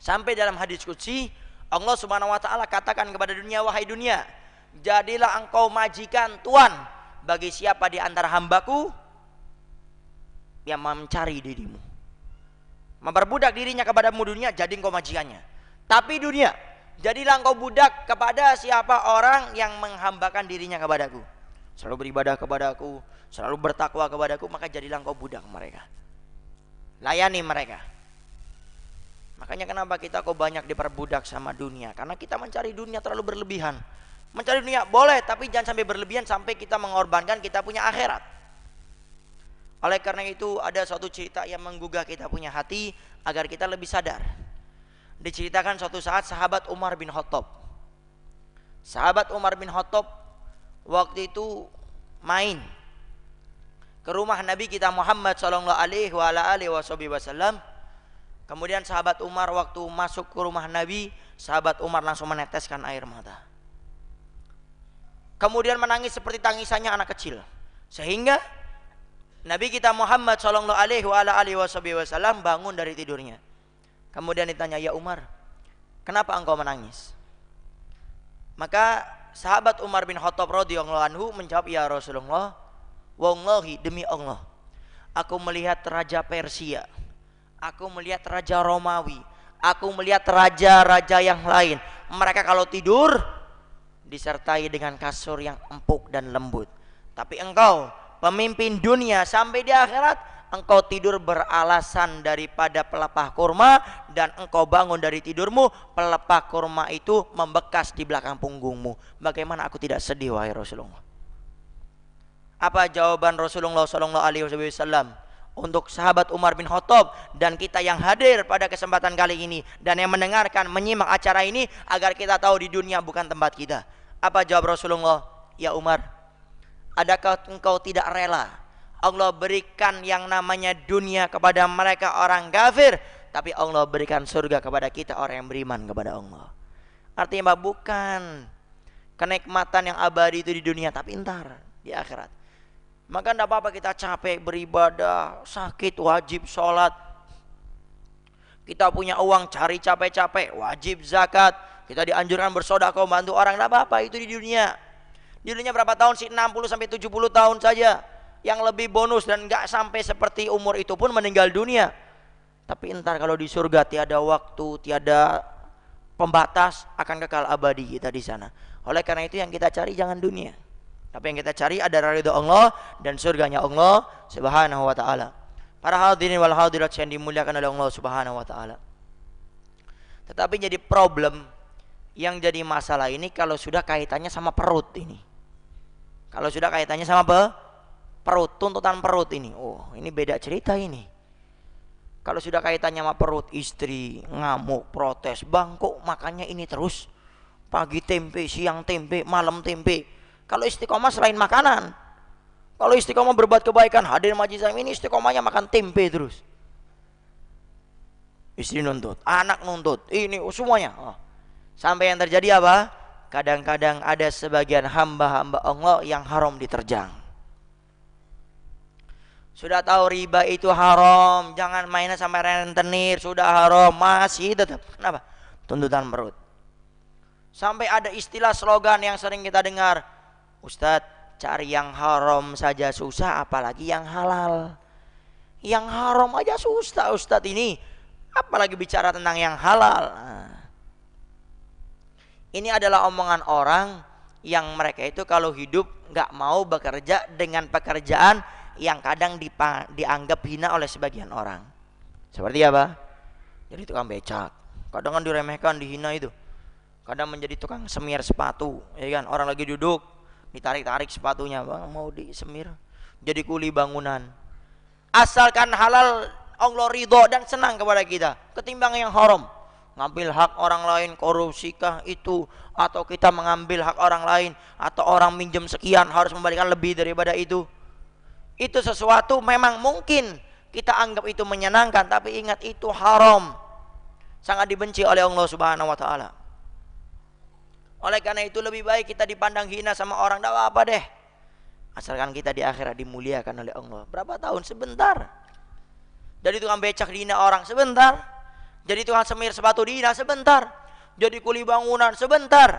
Sampai dalam hadis qudsi Allah Subhanahu wa taala katakan kepada dunia, wahai dunia, jadilah engkau majikan tuan bagi siapa di antara hambaku yang mencari dirimu. Memperbudak dirinya kepadamu dunia, jadi engkau majikannya. Tapi dunia, jadilah engkau budak kepada siapa orang yang menghambakan dirinya kepadaku, selalu beribadah kepadaku, selalu bertakwa kepadaku, maka jadilah engkau budak mereka. Layani mereka. Makanya kenapa kita kok banyak diperbudak sama dunia? Karena kita mencari dunia terlalu berlebihan. Mencari dunia boleh, tapi jangan sampai berlebihan sampai kita mengorbankan kita punya akhirat. Oleh karena itu ada suatu cerita yang menggugah kita punya hati agar kita lebih sadar. Diceritakan suatu saat sahabat Umar bin Khattab. Sahabat Umar bin Khattab waktu itu main ke rumah Nabi kita Muhammad sallallahu alaihi wasallam. Kemudian sahabat Umar waktu masuk ke rumah Nabi, sahabat Umar langsung meneteskan air mata. Kemudian menangis seperti tangisannya anak kecil. Sehingga Nabi kita Muhammad sallallahu alaihi wasallam bangun dari tidurnya. Kemudian ditanya, "Ya Umar, kenapa engkau menangis?" Maka sahabat Umar bin Khattab radhiyallahu anhu menjawab, ya Rasulullah, wallahi demi Allah, aku melihat raja Persia, aku melihat raja Romawi, aku melihat raja-raja yang lain. Mereka kalau tidur disertai dengan kasur yang empuk dan lembut. Tapi engkau, pemimpin dunia sampai di akhirat, engkau tidur beralasan daripada pelepah kurma, dan engkau bangun dari tidurmu, pelepah kurma itu membekas di belakang punggungmu. Bagaimana aku tidak sedih wahai Rasulullah? Apa jawaban Rasulullah SAW untuk sahabat Umar bin Khattab dan kita yang hadir pada kesempatan kali ini dan yang mendengarkan, menyimak acara ini, agar kita tahu di dunia bukan tempat kita? Apa jawab Rasulullah? Ya Umar, adakah engkau tidak rela Allah berikan yang namanya dunia kepada mereka orang kafir, tapi Allah berikan surga kepada kita orang yang beriman kepada Allah? Artinya bukan kenikmatan yang abadi itu di dunia, tapi entar di akhirat. Maka tidak apa-apa kita capek beribadah, sakit wajib sholat, kita punya uang cari capek-capek wajib zakat, kita dianjurkan bersedekah bantu orang, tidak apa-apa itu di dunia. Di dunia berapa tahun sih? 60 sampai 70 tahun saja. Yang lebih bonus dan nggak sampai seperti umur itu pun meninggal dunia. Tapi entar kalau di surga tiada waktu, tiada pembatas, akan kekal abadi kita di sana. Oleh karena itu yang kita cari jangan dunia, tapi yang kita cari adalah ridha Allah dan surganya Allah Subhanahu wa taala. Para hadirin wal hadirat yang dimuliakan oleh Allah Subhanahu wa taala. Tetapi jadi problem, yang jadi masalah ini kalau sudah kaitannya sama perut ini. Kalau sudah kaitannya sama perut, tuntutan perut ini, oh ini beda cerita ini. Kalau sudah kaitannya sama perut, istri ngamuk, protes, bang kok makannya ini terus, pagi tempe, siang tempe, malam tempe. Kalau istiqomah selain makanan, kalau istiqomah berbuat kebaikan, hadir majelis ini istiqomahnya makan tempe terus. Istri nuntut, anak nuntut, ini semuanya. Oh. Sampai yang terjadi apa? Kadang-kadang ada sebagian hamba-hamba Allah yang haram diterjang. Sudah tahu riba itu haram, jangan mainnya sampai rentenir, sudah haram, masih tetap. Kenapa? Tuntutan perut. Sampai ada istilah slogan yang sering kita dengar, Ustadz, cari yang haram saja susah, apalagi yang halal. Yang haram aja susah Ustadz ini, apalagi bicara tentang yang halal. Nah, ini adalah omongan orang yang mereka itu kalau hidup nggak mau bekerja dengan pekerjaan yang kadang dianggap hina oleh sebagian orang. Seperti apa? Jadi tukang becak, kadang kan diremehkan, dihina itu. Kadang menjadi tukang semir sepatu, ya kan? Orang lagi duduk, ditarik-tarik sepatunya, bang mau disemir. Jadi kuli bangunan. Asalkan halal, Allah ridho dan senang kepada kita, ketimbang yang haram. Ngambil hak orang lain, korupsikah itu, atau kita mengambil hak orang lain, atau orang minjem sekian harus membalikan lebih daripada itu. Itu sesuatu memang mungkin kita anggap itu menyenangkan, tapi ingat itu haram, sangat dibenci oleh Allah Subhanahu wa taala. Oleh karena itu lebih baik kita dipandang hina sama orang, tidak apa-apa deh, asalkan kita di akhirat dimuliakan oleh Allah. Berapa tahun? Sebentar. Jadi tukang becak dihina orang sebentar, jadi tukang semir sepatu dihina sebentar, jadi kuli bangunan sebentar.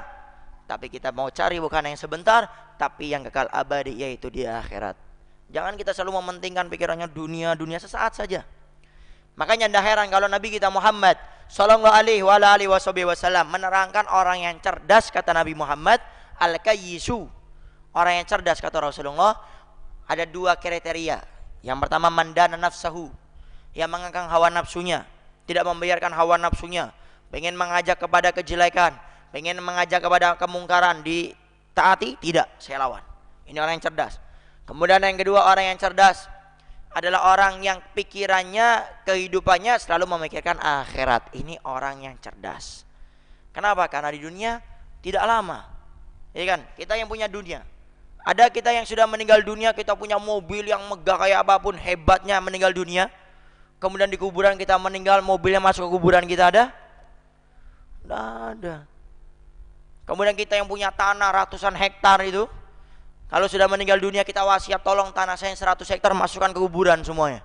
Tapi kita mau cari bukan yang sebentar, tapi yang kekal abadi, yaitu di akhirat. Jangan kita selalu mementingkan pikirannya dunia sesaat saja. Makanya tidak heran kalau Nabi kita Muhammad sallallahu alaihi wasallam menerangkan orang yang cerdas, kata Nabi Muhammad, al-kayyisu. Orang yang cerdas, kata Rasulullah, ada dua kriteria. Yang pertama, mandana nafsahu, yang mengekang hawa nafsunya, tidak membiarkan hawa nafsunya, pengen mengajak kepada kejelekan, pengen mengajak kepada kemungkaran, ditaati, tidak, saya lawan. Ini orang yang cerdas. Kemudian yang kedua, orang yang cerdas adalah orang yang pikirannya, kehidupannya selalu memikirkan akhirat. Ini orang yang cerdas. Kenapa? Karena di dunia tidak lama, ya kan? Kita yang punya dunia, ada kita yang sudah meninggal dunia, kita punya mobil yang megah kayak apapun, hebatnya meninggal dunia. Kemudian di kuburan kita meninggal, mobilnya masuk ke kuburan kita, ada? Tidak ada. Kemudian kita yang punya tanah ratusan hektar itu, kalau sudah meninggal dunia kita wasiat, tolong tanah saya 100 hektar masukkan ke kuburan semuanya.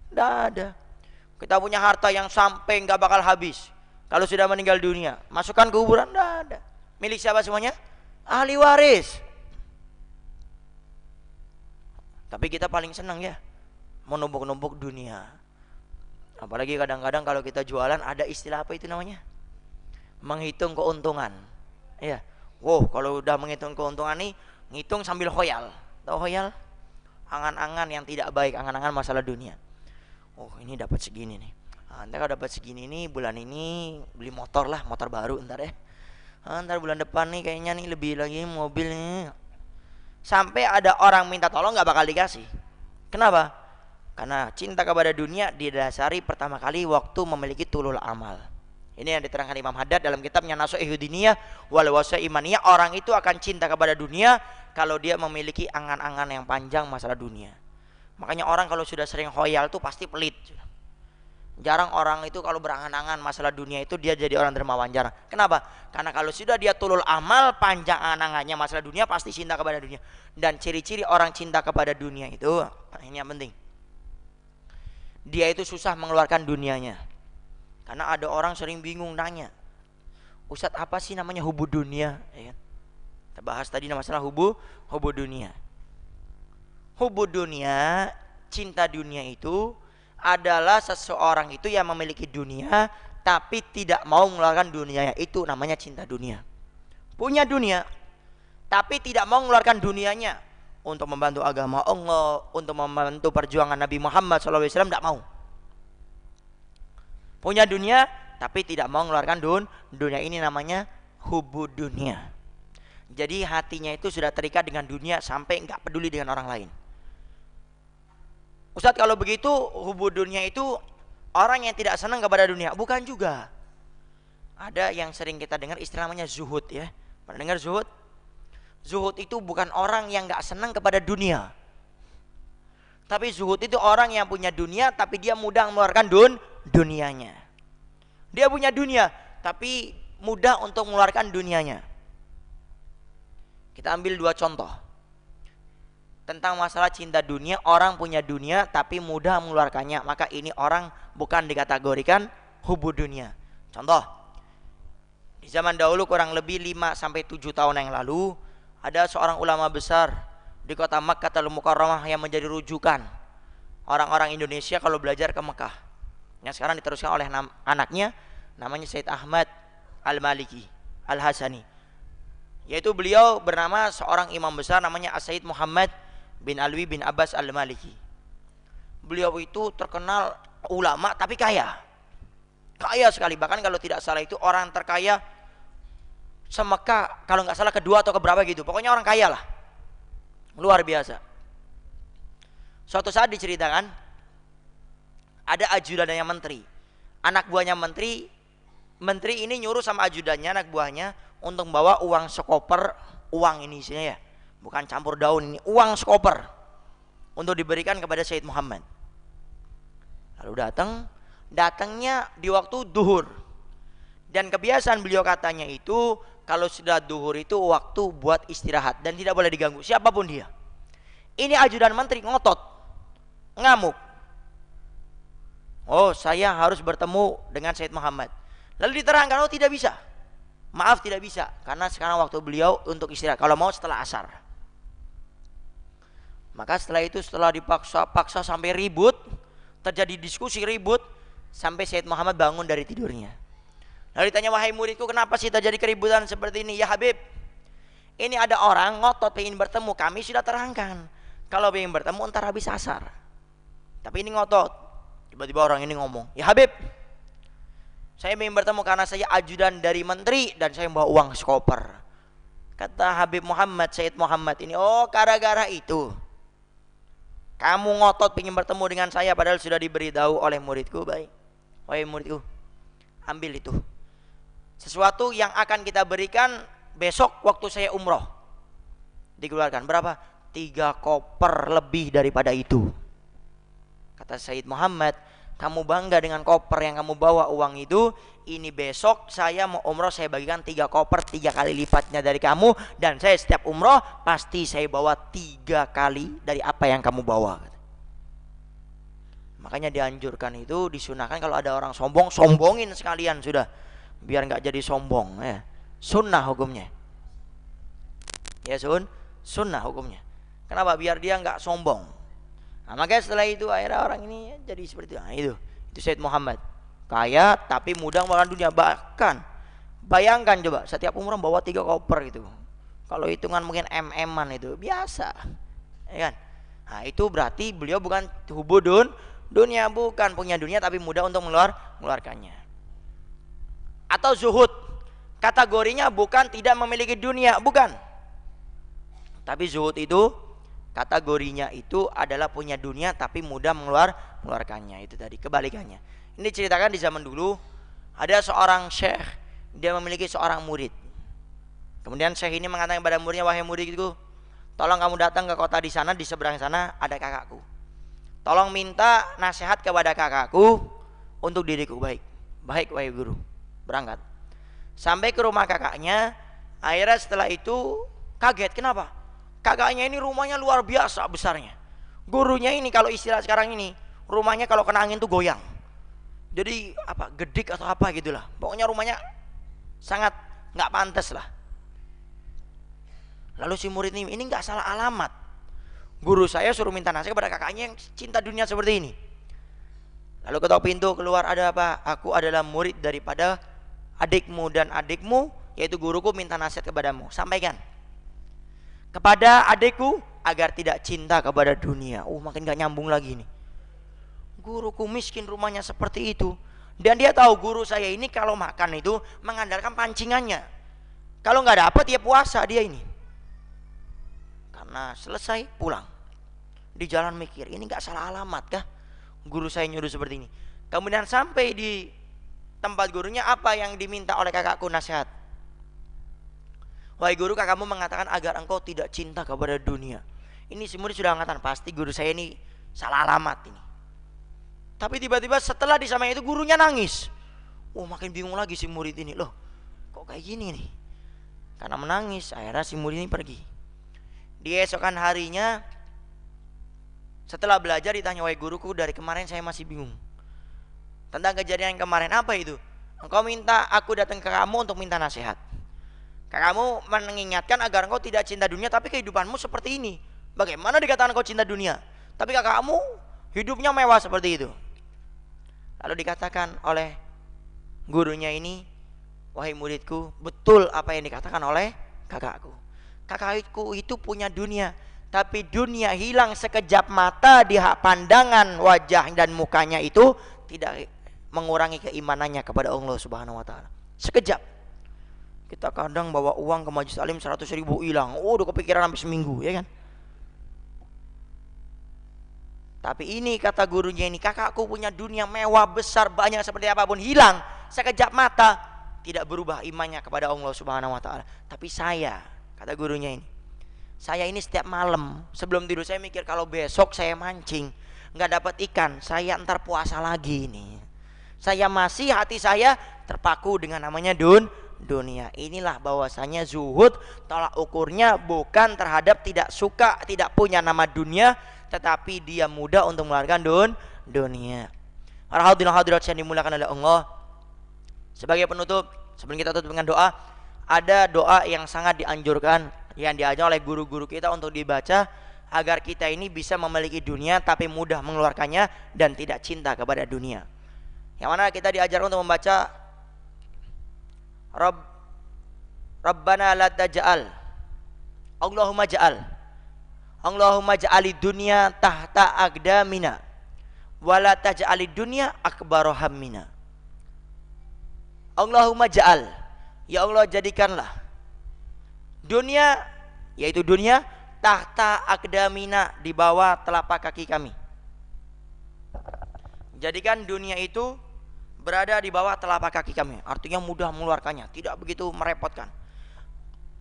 Tidak ada. Kita punya harta yang sampai nggak bakal habis, kalau sudah meninggal dunia masukkan ke kuburan, tidak ada. Milik siapa semuanya? ahli waris. Tapi kita paling senang ya menumpuk-numpuk dunia. Apalagi kadang-kadang kalau kita jualan ada istilah apa itu namanya? Menghitung keuntungan. Ya. Wow, kalau udah menghitung keuntungan nih, ngitung sambil khoyal. Tahu khoyal? Angan-angan yang tidak baik, angan-angan masalah dunia. Oh, ini dapat segini nih. Nanti kalau dapat segini nih, bulan ini beli motor lah, motor baru ntar ya. Ntar bulan depan nih kayaknya nih lebih lagi mobil nih. Sampai ada orang minta tolong nggak bakal dikasih. Kenapa? Karena cinta kepada dunia didasari pertama kali waktu memiliki tulul amal. Ini yang diterangkan Imam Haddad dalam kitabnya Nasuihud Diniyah wal Wasai Imaniyah. Orang itu akan cinta kepada dunia kalau dia memiliki angan-angan yang panjang masalah dunia. Makanya orang kalau sudah sering khoyal tuh pasti pelit. Jarang orang itu kalau berangan-angan masalah dunia itu dia jadi orang dermawan, jarang. Kenapa? Karena kalau sudah dia tulul amal, panjang angan-angannya masalah dunia, pasti cinta kepada dunia. Dan ciri-ciri orang cinta kepada dunia itu, ini yang penting, dia itu susah mengeluarkan dunianya. Karena ada orang sering bingung nanya, Ustadz apa sih namanya hubu dunia? Ya kan? Kita bahas tadi masalah hubu dunia. Hubu dunia, cinta dunia itu adalah seseorang itu yang memiliki dunia tapi tidak mau mengeluarkan dunianya, itu namanya cinta dunia. Punya dunia tapi tidak mau mengeluarkan dunianya untuk membantu agama Allah, untuk membantu perjuangan Nabi Muhammad SAW, tidak mau. Punya dunia tapi tidak mau mengeluarkan dunia, ini namanya hubu dunia. Jadi hatinya itu sudah terikat dengan dunia sampai nggak peduli dengan orang lain. Ustadz kalau begitu hubu dunia itu orang yang tidak senang kepada dunia? Bukan juga. Ada yang sering kita dengar istilah namanya zuhud ya. Pernah dengar zuhud? Zuhud itu bukan orang yang gak senang kepada dunia. Tapi zuhud itu orang yang punya dunia tapi dia mudah mengeluarkan dunianya. Dia punya dunia tapi mudah untuk mengeluarkan dunianya. Kita ambil dua contoh tentang masalah cinta dunia. Orang punya dunia tapi mudah mengeluarkannya, maka ini orang bukan dikategorikan hubu dunia. Contoh, di zaman dahulu kurang lebih 5-7 tahun yang lalu, ada seorang ulama besar di kota Makkah Al-Mukarramah yang menjadi rujukan orang-orang Indonesia kalau belajar ke Mekah, yang sekarang diteruskan oleh anaknya, namanya Said Ahmad Al-Maliki Al-Hasani. Yaitu beliau bernama seorang imam besar namanya As-Said Muhammad bin Alwi bin Abbas Al-Maliki. Beliau itu terkenal ulama tapi kaya. Kaya sekali, bahkan kalau tidak salah itu orang terkaya se-Mekah, kalau nggak salah kedua atau keberapa gitu. Pokoknya orang kaya lah. Luar biasa. Suatu saat diceritakan ada ajudannya menteri. Anak buahnya menteri ini nyuruh sama ajudannya, anak buahnya, untuk membawa uang sekoper, uang ini isinya ya, bukan campur daun, ini uang sekoper untuk diberikan kepada Said Muhammad. Lalu datangnya di waktu duhur. Dan kebiasaan beliau katanya itu kalau sudah duhur itu waktu buat istirahat dan tidak boleh diganggu siapapun dia. Ini ajudan menteri ngotot, ngamuk. Oh, saya harus bertemu dengan Said Muhammad. Lalu diterangkan, oh tidak bisa. Maaf, tidak bisa karena sekarang waktu beliau untuk istirahat. Kalau mau setelah asar. Maka setelah itu, setelah dipaksa-paksa sampai ribut, terjadi diskusi ribut sampai Said Muhammad bangun dari tidurnya. Lalu ditanya, wahai muridku, kenapa sih terjadi keributan seperti ini? Ya Habib, ini ada orang ngotot ingin bertemu, kami sudah terangkan kalau ingin bertemu ntar habis asar. Tapi ini ngotot. Tiba-tiba orang ini ngomong, ya Habib, saya ingin bertemu karena saya ajudan dari menteri dan saya membawa uang sekoper. Kata Habib Muhammad, Said Muhammad ini, oh gara-gara itu kamu ngotot ingin bertemu dengan saya padahal sudah diberitahu oleh muridku. Baik, wahai muridku, ambil itu. Sesuatu yang akan kita berikan besok waktu saya umroh. Dikeluarkan berapa? 3 koper lebih daripada itu. Kata Said Muhammad, kamu bangga dengan koper yang kamu bawa uang itu. Ini besok saya mau umroh, saya bagikan 3 koper, 3 kali lipatnya dari kamu. Dan saya setiap umroh pasti saya bawa 3 kali dari apa yang kamu bawa. Makanya dianjurkan itu, disunahkan kalau ada orang sombong, sombongin sekalian sudah, biar nggak jadi sombong ya. Sunnah hukumnya. Ya sunnah hukumnya. Kenapa? Biar dia nggak sombong. Nah, makanya setelah itu akhirnya orang ini jadi seperti itu. Nah, itu Said Muhammad. Kaya tapi mudah mengeluarkan dunia. Bahkan bayangkan coba setiap umroh bawa 3 koper gitu. Kalau hitungan mungkin MM-an itu biasa. Ya kan? Nah, itu berarti beliau bukan hubudun dunia, bukan punya dunia tapi mudah untuk mengeluarkannya. Atau zuhud. Kategorinya bukan tidak memiliki dunia, bukan. Tapi zuhud itu kategorinya itu adalah punya dunia tapi mudah mengeluarkannya. Itu tadi kebalikannya. Ini ceritakan di zaman dulu ada seorang syekh, dia memiliki seorang murid. Kemudian syekh ini mengatakan kepada muridnya, wahai muridku, tolong kamu datang ke kota di sana, di seberang sana ada kakakku. Tolong minta nasihat kepada kakakku untuk diriku. Baik wahai guru. Berangkat. Sampai ke rumah kakaknya. Akhirnya setelah itu kaget. Kenapa? Kakaknya ini rumahnya luar biasa besarnya. Gurunya ini kalau istilah sekarang ini, rumahnya kalau kena angin tuh goyang. Jadi apa? Gedik atau apa gitulah. Pokoknya rumahnya sangat nggak pantas lah. Lalu si murid ini nggak salah alamat. Guru saya suruh minta nasihat kepada kakaknya yang cinta dunia seperti ini. Lalu ketok pintu keluar, ada apa? Aku adalah murid daripada adikmu dan adikmu, yaitu guruku minta nasihat kepadamu. Sampaikan kepada adikku agar tidak cinta kepada dunia. Makin gak nyambung lagi nih. Guruku miskin, rumahnya seperti itu. Dan dia tahu guru saya ini kalau makan itu mengandalkan pancingannya. Kalau gak dapat dia puasa dia ini. Karena selesai pulang. Di jalan mikir, ini gak salah alamat kah? Guru saya nyuruh seperti ini. Kemudian sampai di tempat gurunya, apa yang diminta oleh kakakku nasihat? Wahai guru, kakakmu mengatakan agar engkau tidak cinta kepada dunia. Ini si murid sudah mengatakan pasti guru saya ini salah alamat ini. Tapi tiba-tiba setelah disampaikan itu gurunya nangis. Makin bingung lagi si murid ini. Loh, kok kayak gini nih? Karena menangis, akhirnya si murid ini pergi. Di esokan harinya setelah belajar ditanya, wahai guruku, dari kemarin saya masih bingung tentang kejadian yang kemarin. Apa itu? Engkau minta aku datang ke kamu untuk minta nasihat. Kamu mengingatkan agar engkau tidak cinta dunia, tapi kehidupanmu seperti ini. Bagaimana dikatakan engkau cinta dunia, tapi kakakmu hidupnya mewah seperti itu? Lalu dikatakan oleh gurunya ini, wahai muridku, betul apa yang dikatakan oleh kakakku. Kakakku itu punya dunia, tapi dunia hilang sekejap mata di pandangan wajah dan mukanya itu tidak mengurangi keimanannya kepada Allah Subhanahu wa taala. Sekejap. Kita kadang bawa uang ke majelis alim 100.000 hilang. Udah kepikiran sampai seminggu, ya kan? Tapi ini kata gurunya ini, kakakku punya dunia mewah besar banyak seperti apapun, hilang sekejap mata, tidak berubah imannya kepada Allah Subhanahu wa taala. Tapi saya, kata gurunya ini, saya ini setiap malam sebelum tidur saya mikir kalau besok saya mancing nggak dapat ikan, saya ntar puasa lagi ini. Saya masih hati saya terpaku dengan namanya dunia. Inilah bahwasanya zuhud tolak ukurnya bukan terhadap tidak suka, tidak punya nama dunia, tetapi dia mudah untuk mengeluarkan dunia. Para hadirin hadirat yang dimuliakan oleh Allah, sebagai penutup sebelum kita tutup dengan doa, ada doa yang sangat dianjurkan yang diajar oleh guru-guru kita untuk dibaca agar kita ini bisa memiliki dunia tapi mudah mengeluarkannya dan tidak cinta kepada dunia. Yang mana kita diajar untuk membaca Rabbana la taj'al, Allahumma ja'alid dunya tahta aqdamina wa la taj'alid dunya akbara hammina. Allahumma ja'al, ya Allah jadikanlah dunia, yaitu dunia, tahta aqdamina, di bawah telapak kaki kami. Jadikan dunia itu berada di bawah telapak kaki kami, artinya mudah mengeluarkannya, tidak begitu merepotkan.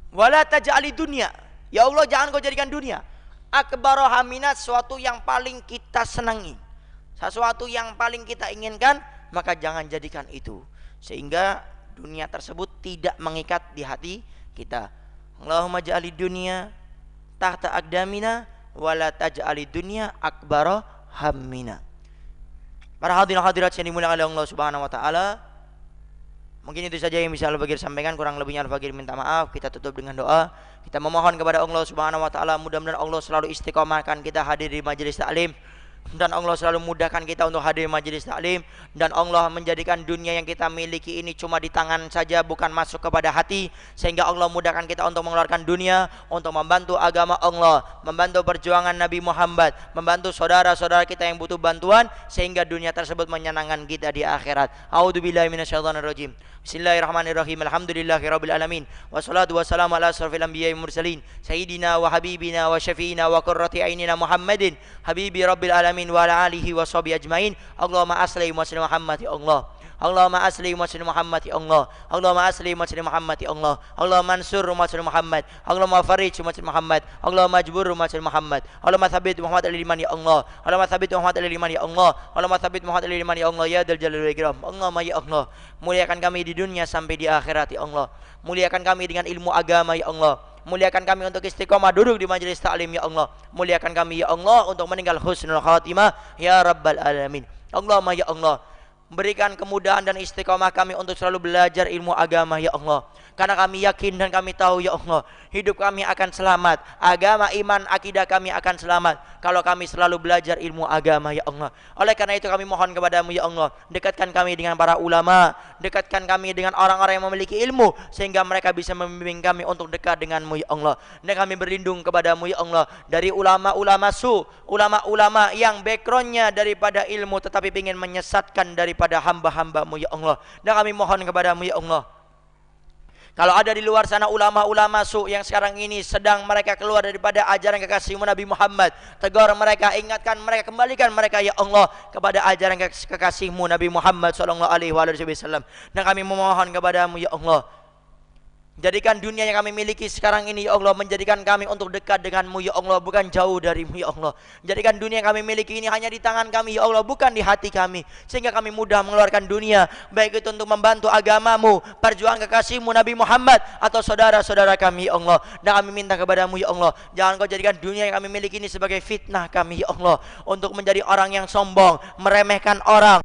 Wala taj'ali dunia, ya Allah jangan kau jadikan dunia akbaru haminat, sesuatu yang paling kita senangi, sesuatu yang paling kita inginkan, maka jangan jadikan itu, sehingga dunia tersebut tidak mengikat di hati kita. Allahumma ja'ali dunia tahta aqdamina wala taj'ali dunia akbaru hammina. Para hadirin hadirat yang dimuliakan oleh Allah Subhanahu wa taala, Mungkin itu saja yang bisa Al-Fakir sampaikan, kurang lebihnya Al-Fakir minta maaf. Kita tutup dengan doa. Kita memohon kepada Allah Subhanahu wa taala, mudah-mudahan Allah selalu istiqomahkan kita hadir di majelis taklim, dan Allah selalu mudahkan kita untuk hadir majelis taklim, dan Allah menjadikan dunia yang kita miliki ini cuma di tangan saja, bukan masuk kepada hati, sehingga Allah mudahkan kita untuk mengeluarkan dunia untuk membantu agama Allah, membantu perjuangan Nabi Muhammad, membantu saudara-saudara kita yang butuh bantuan, sehingga dunia tersebut menyenangkan kita di akhirat. A'udzubillahi minasyaitonirrajim. Bismillahirrahmanirrahim. Alhamdulillahirabbil alamin. Wassalatu wassalamu ala asrofil anbiya'i mursalin sayyidina wa habibina wa syafiina wa qurrati ainina Muhammadin habibi rabbil alamin wa ala alihi wa sahbihi ajmain. Allahumma asli muslim Muhammad ya Allah. Allahumma asli muslim Muhammad ya Allah. Allahumma asli muslim Muhammad ya Allah. Allahumma mansur muslim Muhammad. Allahumma farij muslim Muhammad. Allahumma majbur muslim Muhammad. Allahumma tsabbit Muhammad al-iman ya Allah. Allahumma tsabbit Muhammad al-iman ya Allah. Allahumma tsabbit Muhammad al-iman ya Allah ya dzal jalali wal ikram. Allahumma ya Allah, muliakan kami di dunia sampai di akhirat ya Allah. Muliakan kami dengan ilmu agama ya Allah. Muliakan kami untuk istiqomah duduk di majelis taklim ya Allah. Muliakan kami ya Allah untuk meninggal husnul khatimah ya rabbal alamin. Allahumma ya Allah, berikan kemudahan dan istiqomah kami untuk selalu belajar ilmu agama ya Allah. Karena kami yakin dan kami tahu ya Allah, hidup kami akan selamat, agama, iman, akidah kami akan selamat kalau kami selalu belajar ilmu agama ya Allah. Oleh karena itu kami mohon kepadamu ya Allah, dekatkan kami dengan para ulama, dekatkan kami dengan orang-orang yang memiliki ilmu, sehingga mereka bisa membimbing kami untuk dekat denganmu ya Allah. Dan kami berlindung kepadamu ya Allah dari ulama-ulama ulama-ulama yang backgroundnya daripada ilmu tetapi ingin menyesatkan daripada hamba-hambamu ya Allah. Dan kami mohon kepadamu ya Allah, kalau ada di luar sana ulama-ulama yang sekarang ini sedang mereka keluar daripada ajaran kekasihmu Nabi Muhammad, tegur mereka, ingatkan mereka, kembalikan mereka ya Allah kepada ajaran kekasihmu Nabi Muhammad SAW. Dan kami memohon kepadamu ya Allah, jadikan dunia yang kami miliki sekarang ini ya Allah menjadikan kami untuk dekat denganmu ya Allah, bukan jauh darimu ya Allah. Jadikan dunia yang kami miliki ini hanya di tangan kami ya Allah, bukan di hati kami, sehingga kami mudah mengeluarkan dunia, baik itu untuk membantu agamamu, perjuangan kekasihmu Nabi Muhammad, atau saudara-saudara kami ya Allah. Dan kami minta kepadamu ya Allah, jangan kau jadikan dunia yang kami miliki ini sebagai fitnah kami ya Allah, untuk menjadi orang yang sombong, meremehkan orang,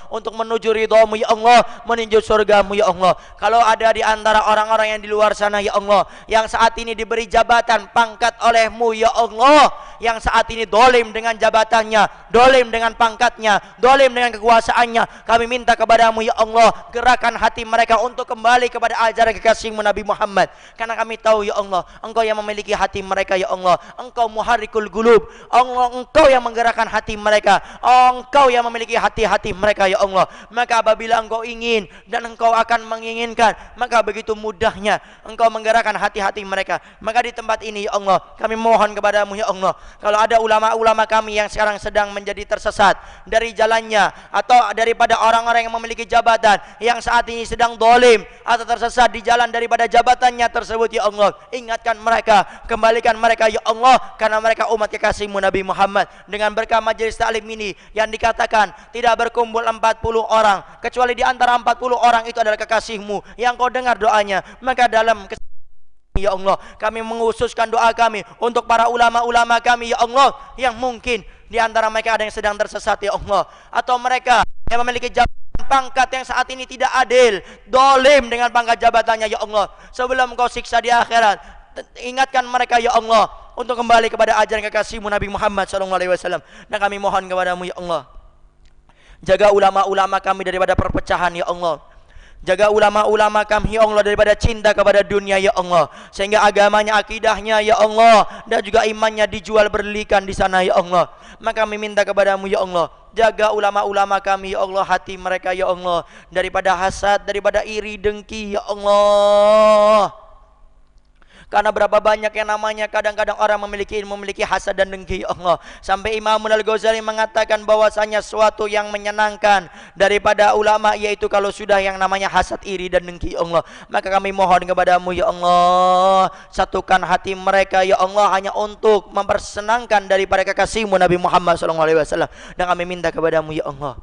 untuk menuju ridhamu ya Allah, menuju surgamu ya Allah. Kalau ada di antara orang-orang yang di luar sana ya Allah, yang saat ini diberi jabatan pangkat olehmu ya Allah, yang saat ini dolim dengan jabatannya, dolim dengan pangkatnya, dolim dengan kekuasaannya, kami minta kepadamu ya Allah, gerakan hati mereka untuk kembali kepada ajaran kekasihmu Nabi Muhammad. Karena kami tahu ya Allah, Engkau yang memiliki hati mereka ya Allah. Engkau muharrikul qulub, Allah, Engkau yang menggerakkan hati mereka, Engkau yang memiliki hati-hati mereka ya Allah. Maka apabila Engkau ingin dan Engkau akan menginginkan, maka begitu mudahnya Engkau menggerakkan hati-hati mereka. Maka di tempat ini ya Allah, kami mohon kepadamu ya Allah, kalau ada ulama-ulama kami yang sekarang sedang menjadi tersesat dari jalannya, atau daripada orang-orang yang memiliki jabatan yang saat ini sedang dolim atau tersesat di jalan daripada jabatannya tersebut ya Allah, ingatkan mereka, kembalikan mereka ya Allah, karena mereka umat kekasihmu Nabi Muhammad. Dengan berkah majelis taklim ini yang dikatakan tidak berkumpul 40 orang, kecuali di antara 40 orang itu adalah kekasihmu yang kau dengar doanya, maka dalam ya Allah, kami mengkhususkan doa kami untuk para ulama-ulama kami ya Allah, yang mungkin di antara mereka ada yang sedang tersesat ya Allah, atau mereka yang memiliki jabatan pangkat yang saat ini tidak adil, dolim dengan pangkat jabatannya ya Allah. Sebelum kau siksa di akhirat, ingatkan mereka ya Allah untuk kembali kepada ajaran kekasihmu Nabi Muhammad SAW. Dan kami mohon kepadamu ya Allah, jaga ulama-ulama kami daripada perpecahan ya Allah. Jaga ulama-ulama kami ya Allah daripada cinta kepada dunia ya Allah, sehingga agamanya, akidahnya ya Allah, dan juga imannya dijual berlikan di sana ya Allah. Maka kami minta kepadamu ya Allah, jaga ulama-ulama kami ya Allah, hati mereka ya Allah daripada hasad, daripada iri, dengki ya Allah. Karena berapa banyak yang namanya kadang-kadang orang memiliki ilmu, memiliki hasad dan dengki ya Allah. Sampai Imam Al-Ghazali mengatakan bahwasanya suatu yang menyenangkan daripada ulama yaitu kalau sudah yang namanya hasad, iri dan dengki ya Allah. Maka kami mohon kepadamu ya Allah, satukan hati mereka ya Allah hanya untuk mempersenangkan daripada kekasihmu Nabi Muhammad SAW. Dan kami minta kepadamu ya Allah,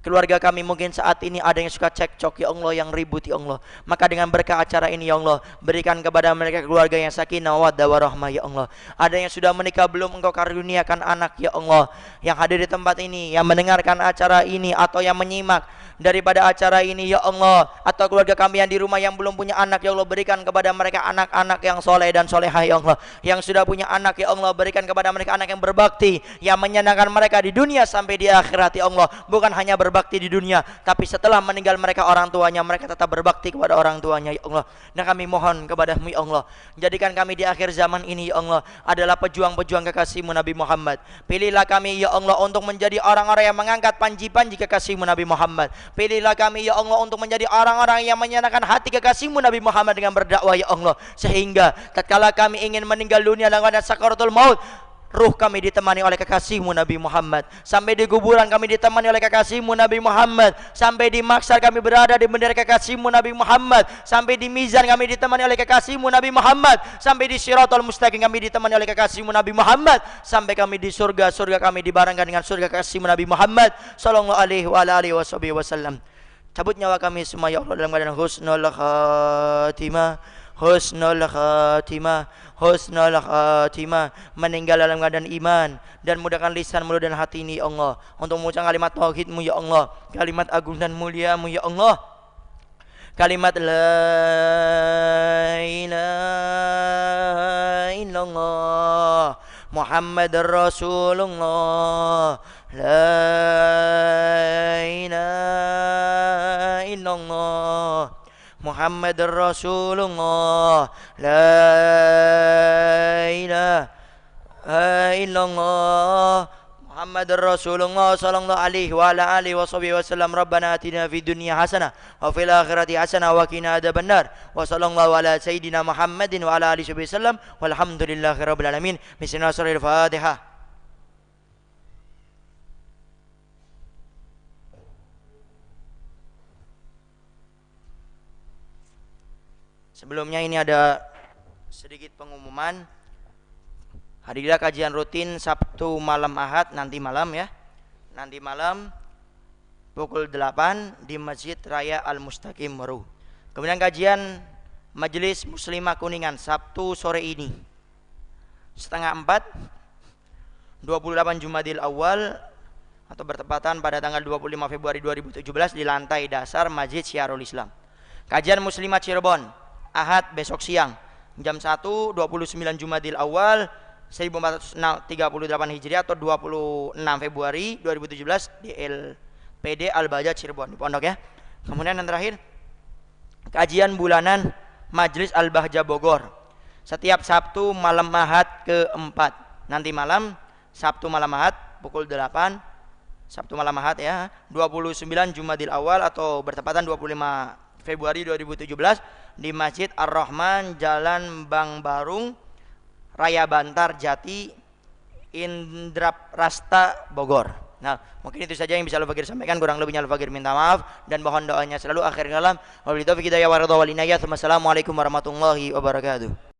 Keluarga kami mungkin saat ini ada yang suka cekcok ya Allah, yang ribut ya Allah. Maka dengan berkah acara ini ya Allah, berikan kepada mereka keluarga yang sakinah mawaddah warahmah ya Allah. Ada yang sudah menikah belum, Engkau karuniakan anak ya Allah. Yang hadir di tempat ini, yang mendengarkan acara ini atau yang menyimak daripada acara ini ya Allah, atau keluarga kami yang di rumah yang belum punya anak ya Allah, berikan kepada mereka anak-anak yang soleh dan solehah ya Allah. Yang sudah punya anak ya Allah, berikan kepada mereka anak yang berbakti, yang menyenangkan mereka di dunia sampai di akhirat ya Allah. Bukan hanya berbakti di dunia, tapi setelah meninggal mereka orang tuanya, mereka tetap berbakti kepada orang tuanya ya Allah. Dan kami mohon kepadamu ya Allah, jadikan kami di akhir zaman ini ya Allah adalah pejuang-pejuang kekasihmu Nabi Muhammad. Pilihlah kami ya Allah untuk menjadi orang-orang yang mengangkat panji-panji kekasihmu Nabi Muhammad. Pilihlah kami ya Allah untuk menjadi orang-orang yang menyenangkan hati kekasihmu Nabi Muhammad dengan berdakwah ya Allah. Sehingga tatkala kami ingin meninggal dunia dalam keadaan sakaratul maut, ruh kami ditemani oleh kekasihmu Nabi Muhammad. Sampai di kuburan kami ditemani oleh kekasihmu Nabi Muhammad. Sampai di mahsyar kami berada di bendera kekasihmu Nabi Muhammad. Sampai di mizan kami ditemani oleh kekasihmu Nabi Muhammad. Sampai di siratal mustaqim kami ditemani oleh kekasihmu Nabi Muhammad. Sampai kami di surga, surga kami dibarengkan dengan surga kekasihmu Nabi Muhammad sallallahu alaihi wa alihi wasallam. Cabut nyawa kami semua ya Allah dalam keadaan husnul khatimah, husnul khatimah, husnul khatimah, meninggal dalam keadaan iman, dan mudahkan lisan, mulut dan hati ini ya Allah untuk mengucapkan kalimat tauhidmu ya Allah, kalimat agung dan muliamu ya Allah, kalimat la ilaha illallah Muhammadur Rasulullah, la ilaha illallah Muhammadur Rasulullah, la ilaha illallah Muhammadur Rasulullah sallallahu alaihi wa ala alihi wasallam. Rabbana atina fid dunya hasanah wa fil akhirati hasanah wa qina adzabannar. Wa sallallahu ala sayyidina Muhammadin wa ala alihi wasallam walhamdulillahi rabbil alamin. Bismillahirrahmanirrahim. Fatihah. Sebelumnya ini ada sedikit pengumuman. Hadirlah kajian rutin Sabtu malam Ahad nanti malam ya. Nanti malam pukul 8 di Masjid Raya Al-Mustaqim Meru. Kemudian kajian Majelis Muslimah Kuningan Sabtu sore ini setengah 4 28 Jumadil Awal atau bertepatan pada tanggal 25 Februari 2017 di lantai dasar Masjid Syiarul Islam. Kajian Muslimah Cirebon Ahad besok siang jam 1 29 Jumadil Awal 1438 Hijriah atau 26 Februari 2017 di LPD Al-Baja Cirebon di Pondok ya. Kemudian yang terakhir kajian bulanan Majelis Al-Bahja Bogor setiap Sabtu malam Ahad keempat. Nanti malam Sabtu malam Ahad pukul 8 Sabtu malam Ahad ya 29 Jumadil Awal atau bertepatan 25 Februari 2017 di Masjid Ar-Rahman Jalan Bang Barung Raya Bantar Jati Indraprasta Bogor. Nah, mungkin itu saja yang bisa Al-Fakir sampaikan, kurang lebihnya Al-Fakir minta maaf dan mohon doanya selalu. Akhir kalam wabillahi taufiq hidayah wa ridha wal inayah. Wassalamualaikum warahmatullahi wabarakatuh.